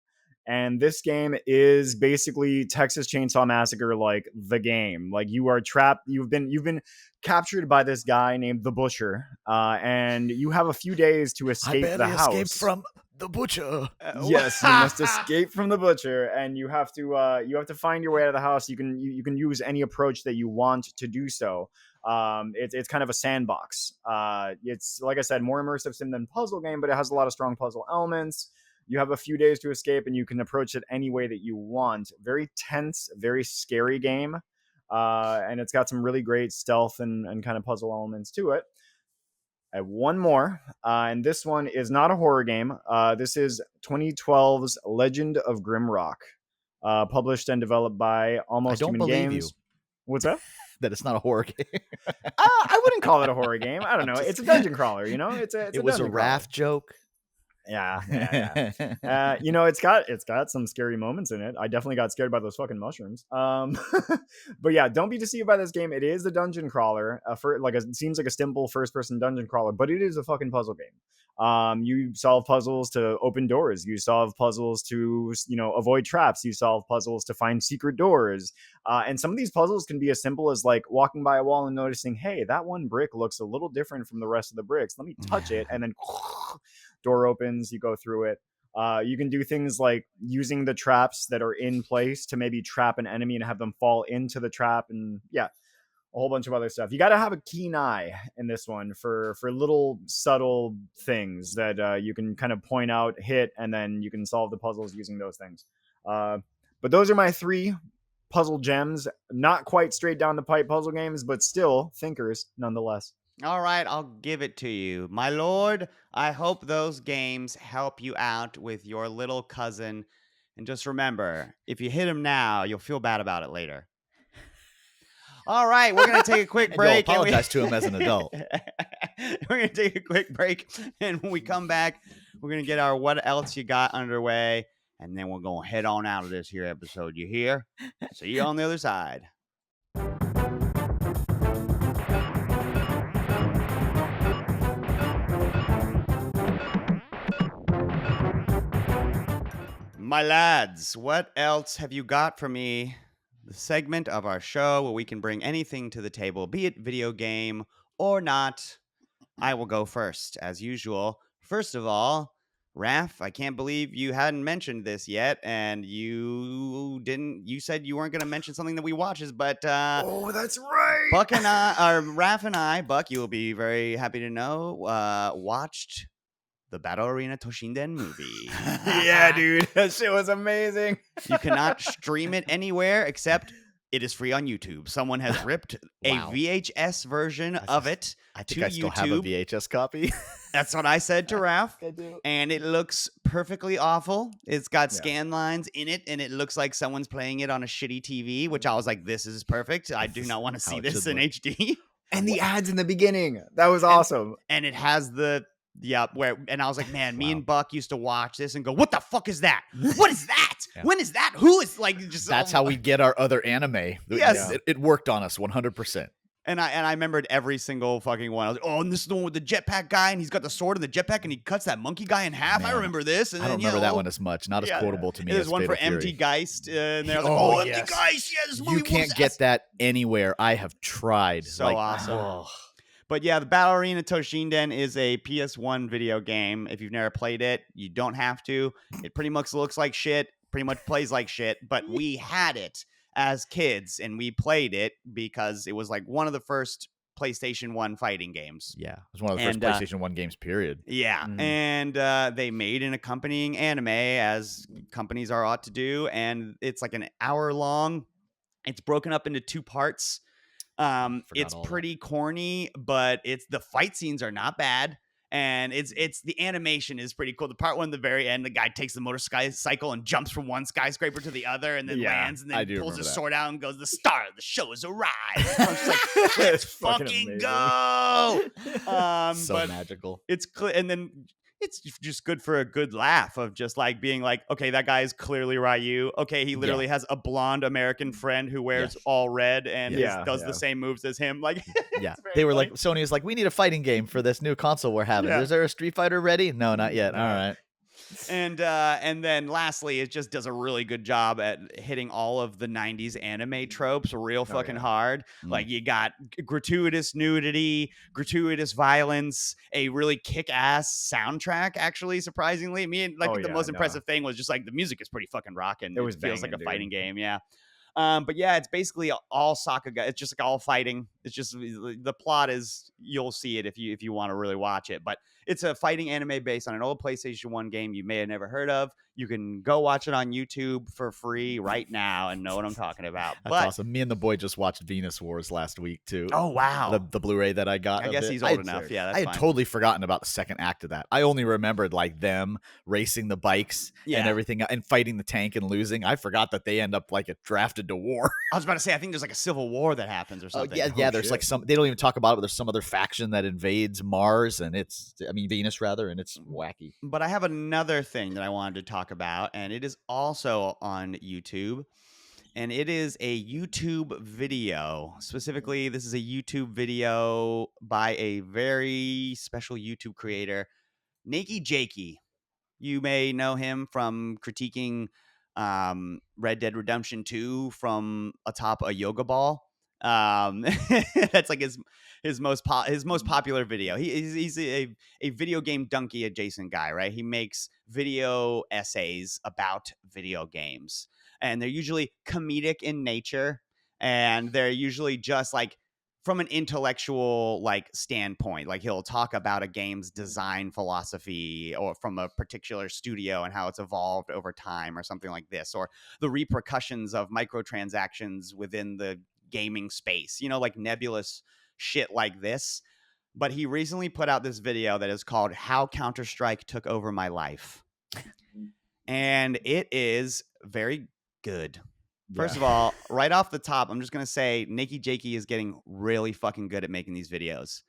And this game is basically Texas Chainsaw Massacre, like the game. Like you are trapped. You've been captured by this guy named the Butcher, and you have a few days to escape the house. Escaped from the Butcher. Yes, you must escape from the Butcher, and you have to find your way out of the house. You can use any approach that you want to do so. It's kind of a sandbox. It's like I said, more immersive sim than puzzle game, but it has a lot of strong puzzle elements. You have a few days to escape, and you can approach it any way that you want. Very tense, very scary game, and it's got some really great stealth and kind of puzzle elements to it. I have one more, and this one is not a horror game. This is 2012's Legend of Grimrock, published and developed by Almost Human Games. You. What's that? That it's not a horror game. I wouldn't call it a horror game. I don't know. It's a dungeon crawler. It was a raft joke. Yeah. It's got some scary moments in it. I definitely got scared by those fucking mushrooms. But yeah, don't be deceived by this game. It is a dungeon crawler. It seems like a simple first-person dungeon crawler, but it is a fucking puzzle game. You solve puzzles to open doors. You solve puzzles to avoid traps. You solve puzzles to find secret doors. And some of these puzzles can be as simple as like walking by a wall and noticing, hey, that one brick looks a little different from the rest of the bricks. Let me touch it, and then door opens, you go through it. You can do things like using the traps that are in place to maybe trap an enemy and have them fall into the trap, and a whole bunch of other stuff. You got to have a keen eye in this one for little subtle things that you can kind of point out, hit, and then you can solve the puzzles using those things. But those are my 3 puzzle gems. Not quite straight down the pipe puzzle games, but still thinkers nonetheless. All right, I'll give it to you. My lord, I hope those games help you out with your little cousin. And just remember, if you hit him now, you'll feel bad about it later. All right, we're going to take a quick And break. you'll apologize to him as an adult. We're going to take a quick break. And when we come back, we're going to get our What Else You Got underway. And then we're going to head on out of this here episode. You hear? See you on the other side. My lads, what else have you got for me? The segment of our show where we can bring anything to the table, be it video game or not. I will go first, as usual. First of all, Raph, I can't believe you hadn't mentioned this yet, and you didn't. You said you weren't going to mention something that we watches, but Oh, that's right. Buck and I, or Raph and I, Buck, you will be very happy to know, watched the Battle Arena Toshinden movie. Yeah, dude, that shit was amazing. You cannot stream it anywhere except it is free on YouTube. Someone has ripped Wow. a VHS version of it I to think I still YouTube. have a VHS copy. That's what I said to Ralph. I do. And it looks perfectly awful. It's got Yeah. scan lines in it, and it looks like someone's playing it on a shitty TV, which I was like, this is perfect. I do This not is want to how see it this should in look. HD. And the ads in the beginning. That was awesome. And it has the and I was like, man, me Wow. and Buck used to watch this and go, what the fuck is that? What is that? Yeah. When is that? Who is like just That's how we get our other anime. Yes. It worked on us 100%. And I remembered every single fucking one. I was like, oh, and this is the one with the jetpack guy, and he's got the sword and the jetpack, and he cuts that monkey guy in half. I Man, remember this. And I don't then, remember that one as much. Not as Yeah. quotable to me. There's as one for Fatal MT Fury. Geist, and they're like, Oh, oh, yes. MT Geist, yeah, this movie You can't was get that anywhere. I have tried. So awesome. oh. But yeah, the Battle Arena Toshinden is a PS1 video game. If you've never played it, you don't have to. It pretty much looks like shit, pretty much plays like shit, but we had it as kids, and we played it because it was like one of the first PlayStation 1 fighting games. Yeah, it was one of the first And, PlayStation 1 games, period. Yeah, Mhm. and they made an accompanying anime, as companies are ought to do, and it's like an hour long. It's broken up into 2 parts. Forgot It's all that. pretty corny, but the fight scenes are not bad, and it's the animation is pretty cool. The part one at the very end, the guy takes the motorcycle and jumps from one skyscraper to the other, and then Yeah, lands, and I then do pulls his remember that. sword out and goes, "The star of the show has arrived." I was like, let's Fucking fucking amazing. go. So But magical. it's and then it's just good for a good laugh of just like being like, okay, that guy is clearly Ryu. Okay, he literally has a blonde American friend who wears all red and Yeah, does yeah. the same moves as him. Like, Yeah, it's very they were funny. like, Sony was like, we need a fighting game for this new console we're having. Yeah. Is there a Street Fighter ready? No, not yet. All right. And then lastly, it just does a really good job at hitting all of the 90s anime tropes real fucking yeah. hard. Mm. Like, you got gratuitous nudity, gratuitous violence, a really kick-ass soundtrack, actually, surprisingly. Oh, the yeah, most no. impressive thing was just like the music is pretty fucking rocking. It was feels like a banging, fighting dude. game, yeah. But yeah, it's basically all Sakuga. It's just like all fighting. It's just the plot is, you'll see it if you want to really watch it. But it's a fighting anime based on an old PlayStation 1 game you may have never heard of. You can go watch it on YouTube for free right now and know what I'm talking about. That's But awesome. Me and the boy just watched Venus Wars last week too. oh wow, The Blu-ray that I got. I of guess it. he's I old had- enough. Yeah, that's I had fine. totally forgotten about the second act of that. I only remembered like them racing the bikes Yeah. and everything and fighting the tank and losing. I forgot that they end up like drafted to war. I was about to say, I think there's like a civil war that happens or something. yeah. There's like some. They don't even talk about it, but there's some other faction that invades Mars and Venus rather, and it's wacky. But I have another thing that I wanted to talk about, and it is also on YouTube. And it is a YouTube video. Specifically, this is a YouTube video by a very special YouTube creator, Nakey Jakey. You may know him from critiquing Red Dead Redemption 2 from atop a yoga ball. That's like his most popular video. He's a video game donkey adjacent guy, right? He makes video essays about video games, and they're usually comedic in nature, and they're usually just like from an intellectual like standpoint. Like, he'll talk about a game's design philosophy or from a particular studio and how it's evolved over time or something like this, or the repercussions of microtransactions within the gaming space, like nebulous shit like this. But he recently put out this video that is called How Counter-Strike Took Over My Life. And it is very good. First of all, right off the top, I'm just going to say Nikki Jakey is getting really fucking good at making these videos.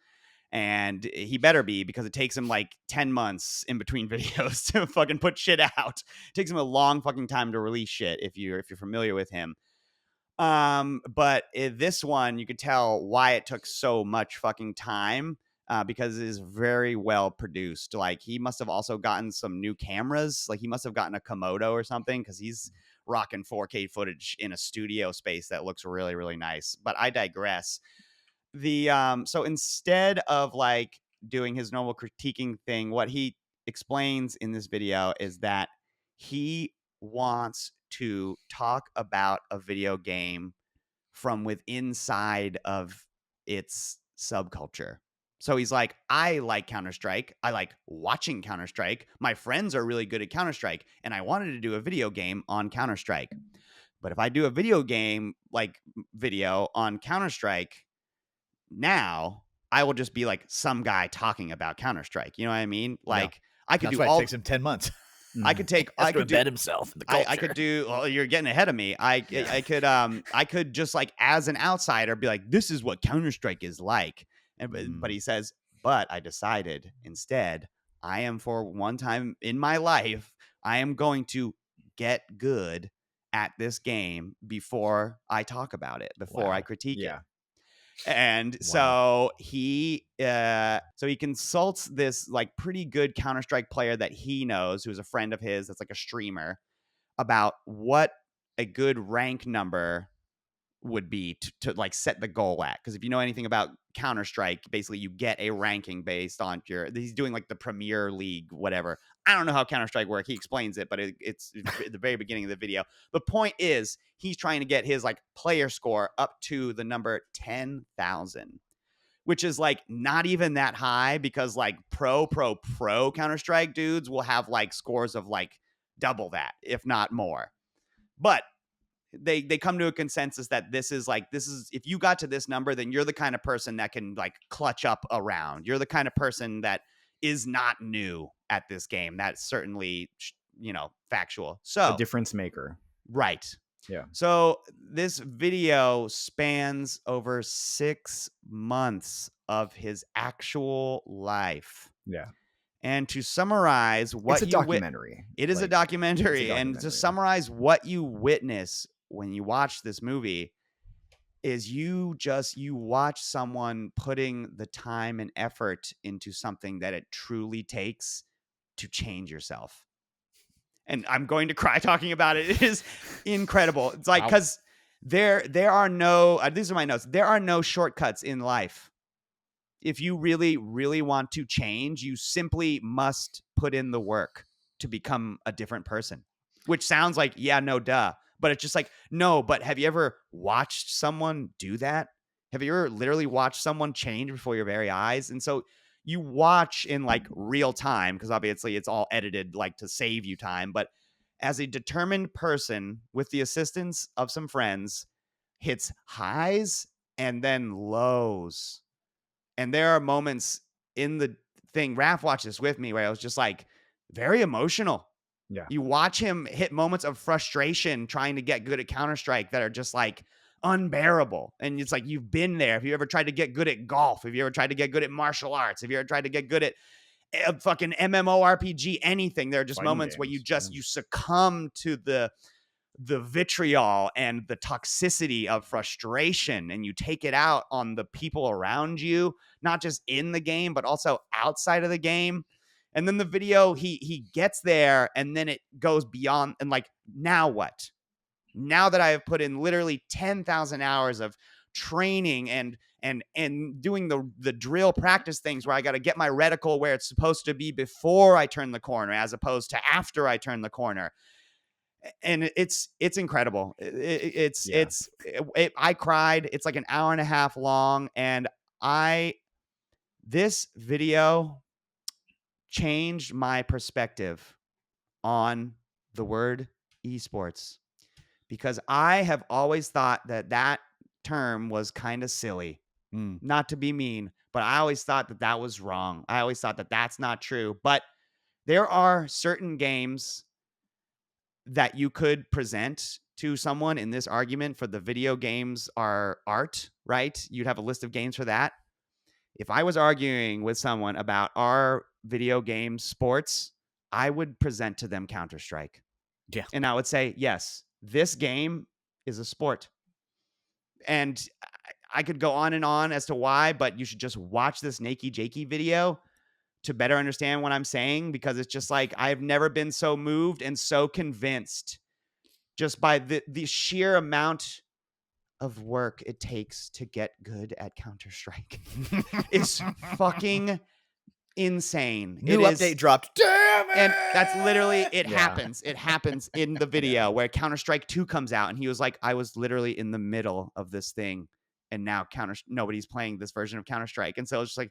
And he better be, because it takes him like 10 months in between videos to fucking put shit out. It takes him a long fucking time to release shit if you're familiar with him. But this one, you could tell why it took so much fucking time. Because it is very well produced. Like, he must have also gotten some new cameras. Like, he must have gotten a Komodo or something, because he's rocking 4K footage in a studio space that looks really, really nice. But I digress. So instead of like doing his normal critiquing thing, what he explains in this video is that he wants to talk about a video game from within side of its subculture. So he's like, I like Counter-Strike. I like watching Counter-Strike. My friends are really good at Counter-Strike, and I wanted to do a video game on Counter-Strike. But if I do a video game like video on Counter-Strike, now I will just be like some guy talking about Counter-Strike. You know what I mean? Like, I could That's do why all. it takes him 10 months. I could take. Has I to could do. embed himself in the culture. I could do. Well, you're getting ahead of me. I could just like as an outsider be like, this is what Counter-Strike is like. But he says, but I decided instead, I am, for one time in my life, I am going to get good at this game before I talk about it, before I critique it. And so he consults this like pretty good Counter-Strike player that he knows, who's a friend of his, that's like a streamer, about what a good rank number would be to like set the goal at. Because if you know anything about Counter-Strike, basically you get a ranking based on he's doing like the Premier League, whatever. I don't know how Counter-Strike works. He explains it, but it's at the very beginning of the video. The point is, he's trying to get his like player score up to the number 10,000, which is like not even that high, because like pro Counter-Strike dudes will have like scores of like double that, if not more. But they come to a consensus that this is if you got to this number, then you're the kind of person that can like clutch up a round. You're the kind of person that is not new at this game. That's certainly, factual. So a difference maker. Right. Yeah. So this video spans over 6 months of his actual life. Yeah. And to summarize what it's a documentary. It is a documentary. And to summarize what you witness when you watch this movie is you watch someone putting the time and effort into something that it truly takes to change yourself. And I'm going to cry talking about it. It is incredible. It's like, because there are no, these are my notes. There are no shortcuts in life. If you really, really want to change, you simply must put in the work to become a different person, which sounds like, yeah, no, duh. But it's just like, no, but have you ever watched someone do that? Have you ever literally watched someone change before your very eyes? And so you watch in like real time, because obviously it's all edited like to save you time. But as a determined person with the assistance of some friends, hits highs and then lows. And there are moments in the thing, Raph watched this with me, where I was just like very emotional. Yeah. You watch him hit moments of frustration trying to get good at Counter-Strike that are just like unbearable. And it's like, you've been there. Have you ever tried to get good at golf? Have you ever tried to get good at martial arts? Have you ever tried to get good at a fucking MMORPG, anything? There are just moments where you succumb to the vitriol and the toxicity of frustration, and you take it out on the people around you, not just in the game, but also outside of the game. And then the video, he gets there, and then it goes beyond, and like, now what? Now that I have put in literally 10,000 hours of training and doing the drill practice things where I got to get my reticle where it's supposed to be before I turn the corner, as opposed to after I turn the corner. And it's incredible. I cried. It's like an hour and a half long. And this video changed my perspective on the word esports, because I have always thought that term was kind of silly. Not to be mean, but I always thought that that was wrong. I always thought that that's not true. But there are certain games that you could present to someone in this argument for the video games are art, right? You'd have a list of games for that. If I was arguing with someone about our video game sports, I would present to them Counter-Strike. Yeah. And I would say, yes, this game is a sport. And I could go on and on as to why, but you should just watch this Nakey Jakey video to better understand what I'm saying, because it's just like I've never been so moved and so convinced just by the sheer amount of work it takes to get good at Counter-Strike. It's fucking insane. New update dropped. Damn it! And that's literally, it Yeah. happens. It happens in the video where Counter-Strike 2 comes out and he was like, I was literally in the middle of this thing and now nobody's playing this version of Counter-Strike. And so it's just like,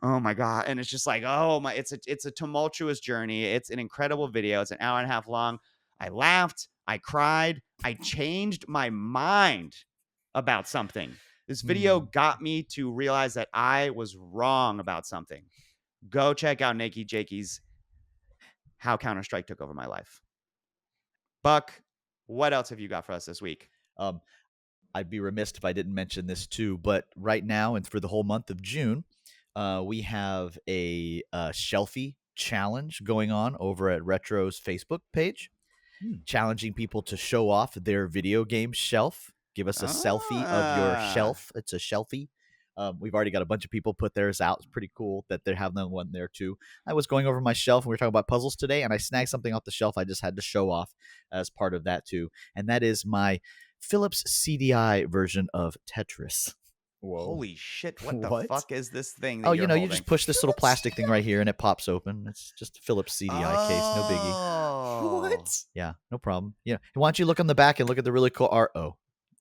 oh my God. And it's just like, oh my, it's a tumultuous journey. It's an incredible video. It's an hour and a half long. I laughed. I cried. I changed my mind about something. This video got me to realize that I was wrong about something. Go check out Nakey Jakey's How Counter-Strike Took Over My Life. Buck, what else have you got for us this week? I'd be remiss if I didn't mention this too, but right now and for the whole month of June, we have a Shelfie challenge going on over at Retro's Facebook page, challenging people to show off their video game shelf. Give us a selfie of your shelf. It's a Shelfie. We've already got a bunch of people put theirs out. It's pretty cool that they have one there too. I was going over my shelf and we were talking about puzzles today, and I snagged something off the shelf I just had to show off as part of that too. And that is my Philips CDI version of Tetris. Whoa. Holy shit, what the fuck is this thing that Oh, you're you holding? just push this little plastic thing right here and it pops open. It's just a Philips CDI case, no biggie. Oh. Yeah, no problem. Yeah, why don't you look on the back and look at the really cool art?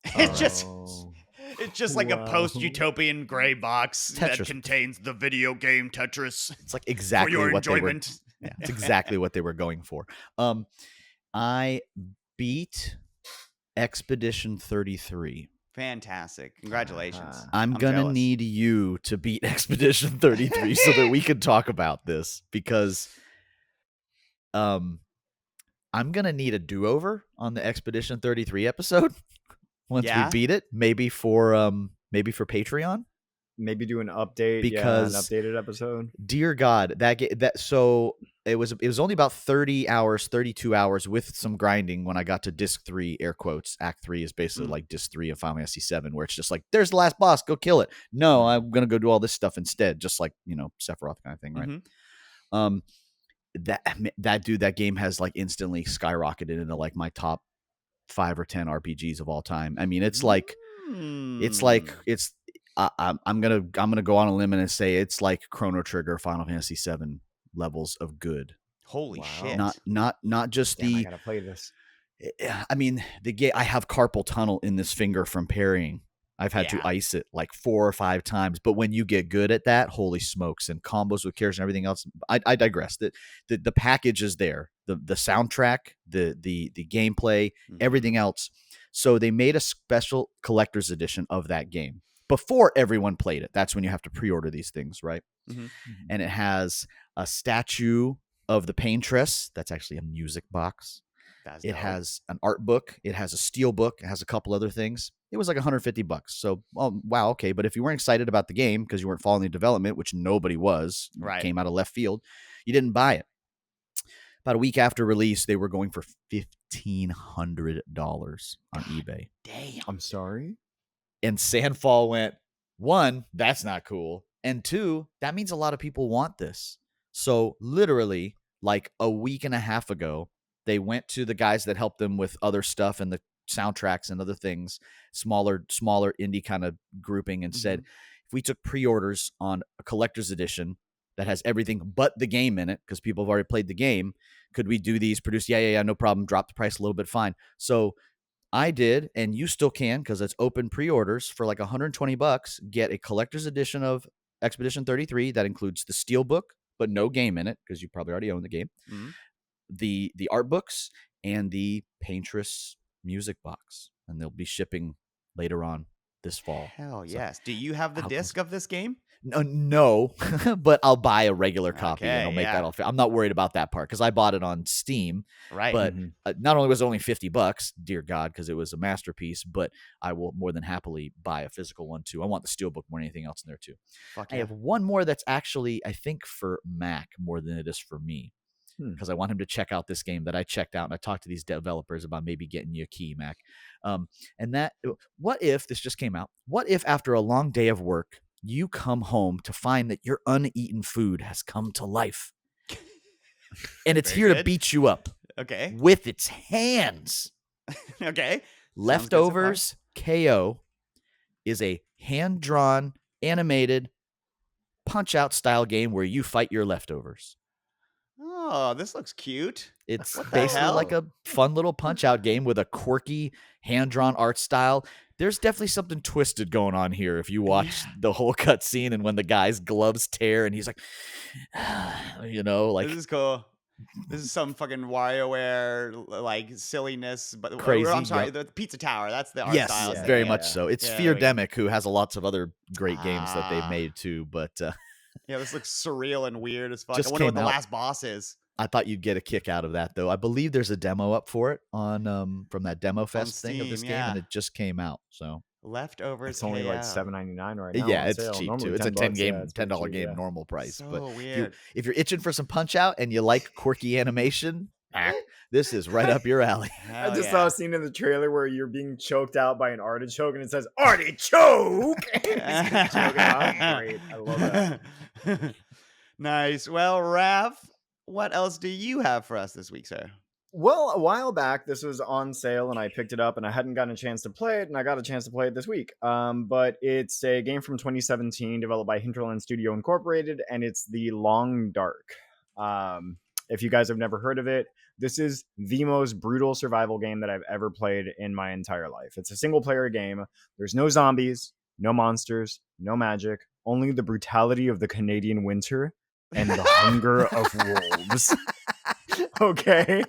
It's just Oh. it's just like a Wow. post-utopian gray box that Tetris. contains the video game Tetris It's like for exactly your what enjoyment. they were. Yeah, it's exactly what they were going for. I beat Expedition 33. Fantastic. Congratulations. I'm I'm gonna jealous. need you to beat Expedition 33 so that we can talk about this, because I'm gonna need a do-over on the Expedition 33 episode once Yeah? we beat it. Maybe for Patreon. Maybe do an update, Because- an updated episode. Dear God, so it was only about 30 hours, 32 hours with some grinding when I got to disc 3, air quotes. Act 3 is basically like disc 3 of Final Fantasy 7, where it's just like, there's the last boss, go kill it. No, I'm gonna go do all this stuff instead, just like, Sephiroth kind of thing, right? Mhm. That dude, that game has like instantly skyrocketed into like my top 5 or 10 RPGs of all time. I mean, it's like I'm gonna go on a limb and say it's like Chrono Trigger, Final Fantasy 7 levels of good. Holy Wow. shit. Not just Damn, I the. gotta play this. I mean, the game. I have carpal tunnel in this finger from parrying. I've had to Yeah. ice it like 4 or 5 times. But when you get good at that, holy smokes, and combos with characters and everything else, I digress. The package is there. The soundtrack, the gameplay, Mhm. everything else. So they made a special collector's edition of that game before everyone played it. That's when you have to pre-order these things, right? Mhm. And it has a statue of the Paintress. That's actually a music box. That's It dope. has an art book. It has a steel book. It has a couple other things. It was like $150. So, wow, okay. But if you weren't excited about the game because you weren't following the development, which nobody was, it Right. came out of left field, you didn't buy it. About a week after release, they were going for $1,500 on eBay. Damn. I'm sorry. And Sandfall went, 1, that's not cool. And 2, that means a lot of people want this. So literally, like a week and a half ago, they went to the guys that helped them with other stuff and the soundtracks and other things, smaller indie kind of grouping, and said, if we took pre-orders on a collector's edition that has everything but the game in it, because people have already played the game, could we do these, produce? Yeah, no problem. Drop the price a little bit, fine. So I did, and you still can, because it's open pre-orders for like $120. Get a collector's edition of Expedition 33 that includes the steel book, but no game in it, because you probably already own the game. Mhm. The art books and the Paintress music box, and they'll be shipping later on this fall. Hell So, yes. Do you have the How disc of this game? No, but I'll buy a regular copy and Okay, I'll make yeah. that all fair. I'm not worried about that part because I bought it on Steam. Right. But Mhm. not only was it only $50, dear God, because it was a masterpiece, but I will more than happily buy a physical one too. I want the steelbook more than anything else in there too. Fuck I yeah. have one more that's actually, I think, for Mac more than it is for me. Because I want him to check out this game that I checked out, and I talked to these developers about maybe getting you a key, Mac. And that, what if this just came out? What if after a long day of work, you come home to find that your uneaten food has come to life, and it's Very here to good. beat you up Okay. with its hands? Okay. Leftovers KO is a hand-drawn, animated, punch-out style game where you fight your leftovers. Oh, this looks cute. It's What the basically hell? like a fun little punch-out game with a quirky hand-drawn art style. There's definitely something twisted going on here if you watch the whole cutscene and when the guy's gloves tear and he's like, like This is cool. This is some fucking WarioWare like silliness, but Crazy, I'm sorry, yep. the Pizza Tower. That's the art yes, style. I was Yeah, very thinking much of. so. It's Yeah, there we go. Feardemic, who has lots of other great games that they've Ah. made too, but Yeah, this looks surreal and weird as fuck. Just I wonder what came the out. last boss is. I thought you'd get a kick out of that, though. I believe there's a demo up for it on from that Demo Fest thing of this Steam, game, and yeah. it just came out. So Leftovers. It's only like KO. $7.99 right now. yeah, on it's sale. cheap Normally too. It's a $10. Yeah, $10 it's pretty cheap, game yeah. normal price. So But weird. if you're itching for some Punch Out and you like quirky animation, this is right up your alley. Hell I just yeah. saw a scene in the trailer where you're being choked out by an artichoke and it says artichoke. He's gonna choke it out. Great. I love that. Nice. Well, Raph, what else do you have for us this week, sir? Well, a while back, this was on sale and I picked it up and I hadn't gotten a chance to play it, and I got a chance to play it this week. But it's a game from 2017 developed by Hinterland Studio Incorporated, and it's The Long Dark. If you guys have never heard of it, this is the most brutal survival game that I've ever played in my entire life. It's a single player game. There's no zombies, no monsters, no magic, only the brutality of the Canadian winter and the hunger of wolves. Okay.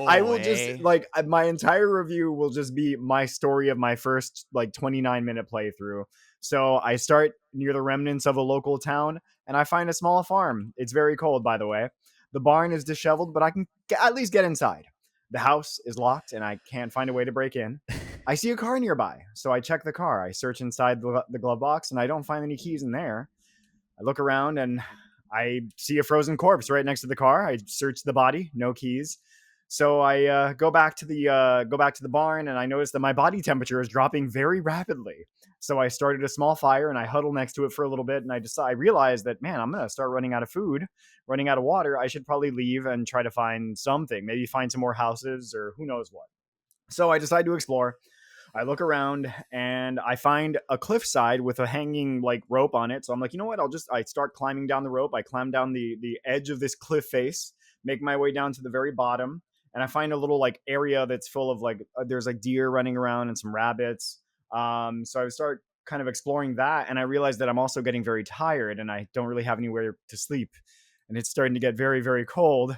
I will just my entire review will just be my story of my first 29-minute playthrough. So I start near the remnants of a local town and I find a small farm. It's very cold, by the way. The barn is disheveled, but I can at least get inside. The house is locked and I can't find a way to break in. I see a car nearby, so I check the car. I search inside the glove box and I don't find any keys in there. I look around and I see a frozen corpse right next to the car. I search the body, no keys. So I go back to the barn, and I notice that my body temperature is dropping very rapidly. So I started a small fire, and I huddle next to it for a little bit, and I realize that, man, I'm gonna start running out of food, running out of water. I should probably leave and try to find something, maybe find some more houses or who knows what. So I decide to explore. I look around and I find a cliffside with a hanging rope on it. So I'm like, you know what? I start climbing down the rope. I climb down the edge of this cliff face, make my way down to the very bottom. And I find a little area that's full of there's deer running around and some rabbits. So I start kind of exploring that. And I realize that I'm also getting very tired and I don't really have anywhere to sleep. And it's starting to get very, very cold.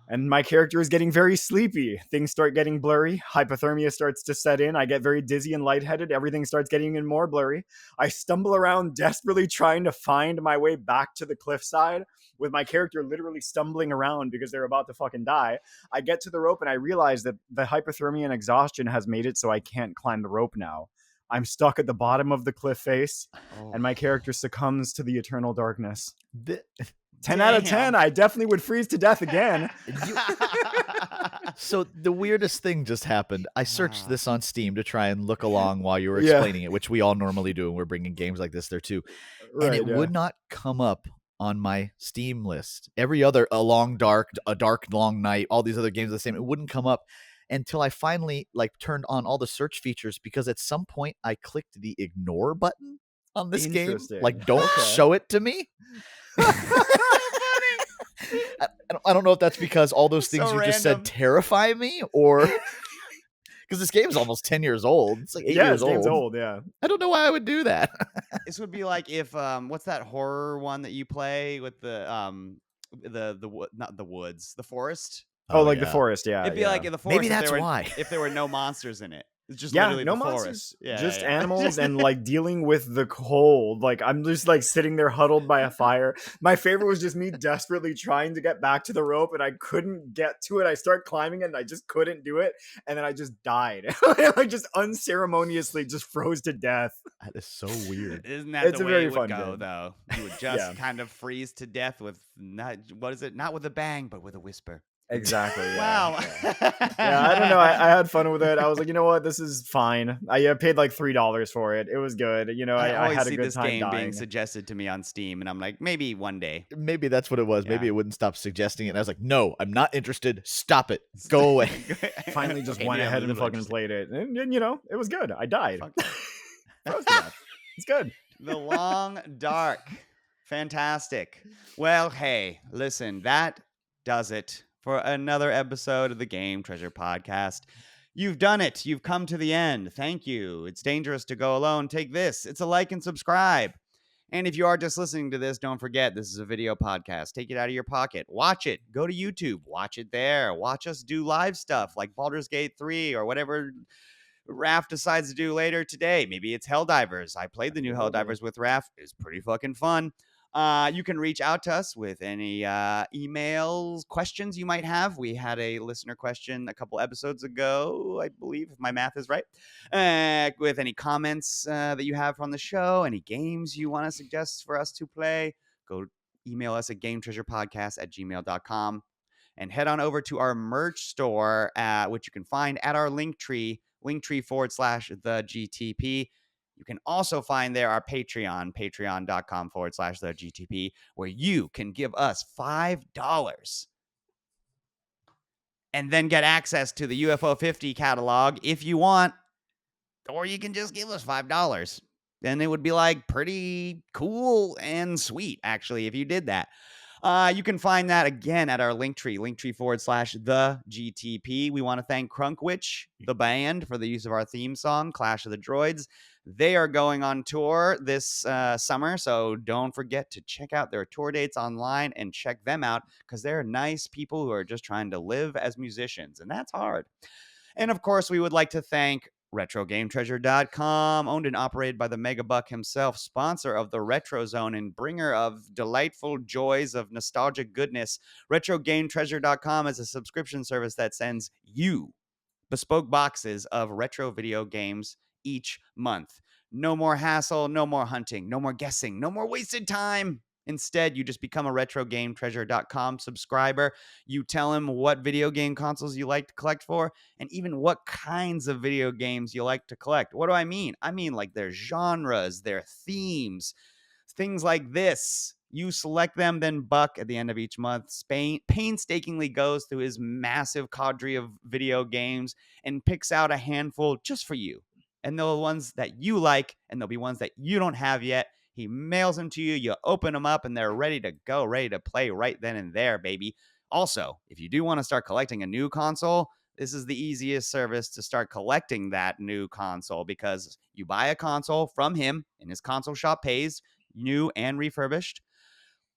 And my character is getting very sleepy. Things start getting blurry. Hypothermia starts to set in. I get very dizzy and lightheaded. Everything starts getting even more blurry. I stumble around desperately trying to find my way back to the cliffside with my character literally stumbling around because they're about to fucking die. I get to the rope and I realize that the hypothermia and exhaustion has made it so I can't climb the rope now. I'm stuck at the bottom of the cliff face and my character succumbs to the eternal darkness. 10 out of 10. I definitely would freeze to death again. So the weirdest thing just happened. I searched this on Steam to try and look along while you were Yeah. explaining it, which we all normally do, and we're bringing games like this there too. And it would not come up on my Steam list. Every other A Dark Long Night, all these other games are the same. It wouldn't come up until I finally turned on all the search features, because at some point I clicked the ignore button on this game. Don't show it to me. I don't know if that's because all those things you just said terrify me, or because this game is almost 10 years old. It's 8 years old. Game's old. Yeah. I don't know why I would do that. This would be like if what's that horror one that you play with the not the woods, the forest? The forest. Yeah. It'd be like in the forest. Maybe that's why. If there were no monsters in it. It's just Yeah, literally no the monsters, forest. Yeah, just yeah. animals and like dealing with the cold. Like I'm just like sitting there huddled by a fire. My favorite was just me desperately trying to get back to the rope and I couldn't get to it. I started climbing it and I just couldn't do it, and then I just died. I just unceremoniously just froze to death. That is so weird. Isn't that It's the a way very it would fun go, game. though? You would just Yeah. kind of freeze to death with not with a bang, but with a whisper. Exactly. Yeah. Wow. Yeah, I don't know. I had fun with it. I was like, you know what, this is fine. I paid like $3 for it. It was good. You know, I I always had a see good this time game being dying. suggested to me on Steam, and I'm like, maybe one day. Maybe that's what it was. Maybe Yeah. it wouldn't stop suggesting it. And I was like, no, I'm not interested. Stop it. Go away. Finally, just Okay, went maybe I'm a ahead and little fucking interested. played it, and you know, it was good. I died. Fuck. Froze to death. It's good. The Long Dark. Fantastic. Well, hey, listen, that does it for another episode of the Game Treasure Podcast. You've done it. You've come to the end. Thank you. It's dangerous to go alone. Take this. It's a like and subscribe. And if you are just listening to this, don't forget this is a video podcast. Take it out of your pocket. Watch it. Go to YouTube. Watch it there. Watch us do live stuff like Baldur's Gate 3 or whatever Raph decides to do later today. Maybe it's Helldivers. I played the new Helldivers with Raph. It's pretty fucking fun. You can reach out to us with any emails, questions you might have. We had a listener question a couple episodes ago, I believe, if my math is right. With any comments that you have from the show, any games you want to suggest for us to play, go email us at gametreasurepodcast@gmail.com and head on over to our merch store, which you can find at our linktree /the GTP. You can also find there our Patreon, patreon.com/the GTP, where you can give us $5 and then get access to the UFO 50 catalog if you want, or you can just give us $5. Then it would be like pretty cool and sweet, actually, if you did that. You can find that again at our linktree /the GTP. We want to thank Crunkwitch, the band, for the use of our theme song, Clash of the Droids. They are going on tour this summer, so don't forget to check out their tour dates online and check them out because they're nice people who are just trying to live as musicians, and that's hard. And of course, we would like to thank RetroGameTreasure.com, owned and operated by the Megabuck himself, sponsor of the Retro Zone and bringer of delightful joys of nostalgic goodness. RetroGameTreasure.com is a subscription service that sends you bespoke boxes of retro video games each month. No more hassle, no more hunting, no more guessing, no more wasted time. Instead, you just become a RetroGameTreasure.com subscriber. You tell him what video game consoles you like to collect for, and even what kinds of video games you like to collect. What do I mean? I mean like their genres, their themes, things like this. You select them, then Buck, at the end of each month, painstakingly goes through his massive cadre of video games and picks out a handful just for you. And they'll be ones that you like, and there'll be ones that you don't have yet. He mails them to you. You open them up, and they're ready to go, ready to play right then and there, baby. Also, if you do want to start collecting a new console, this is the easiest service to start collecting that new console because you buy a console from him, and his console shop pays, new and refurbished.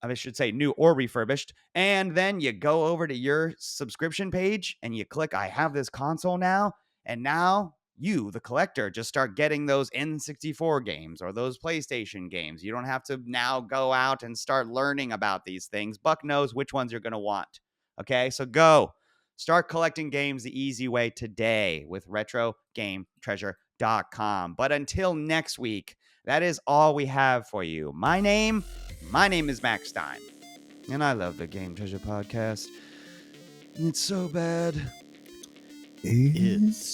I should say new or refurbished. And then you go over to your subscription page, and you click, I have this console now. And now you, the collector, just start getting those N64 games or those PlayStation games. You don't have to now go out and start learning about these things. Buck knows which ones you're going to want. Okay, so go. Start collecting games the easy way today with RetroGameTreasure.com. But until next week, that is all we have for you. My name is Max Stein, and I love the Game Treasure Podcast. It's so bad. It's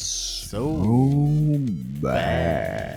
so bad.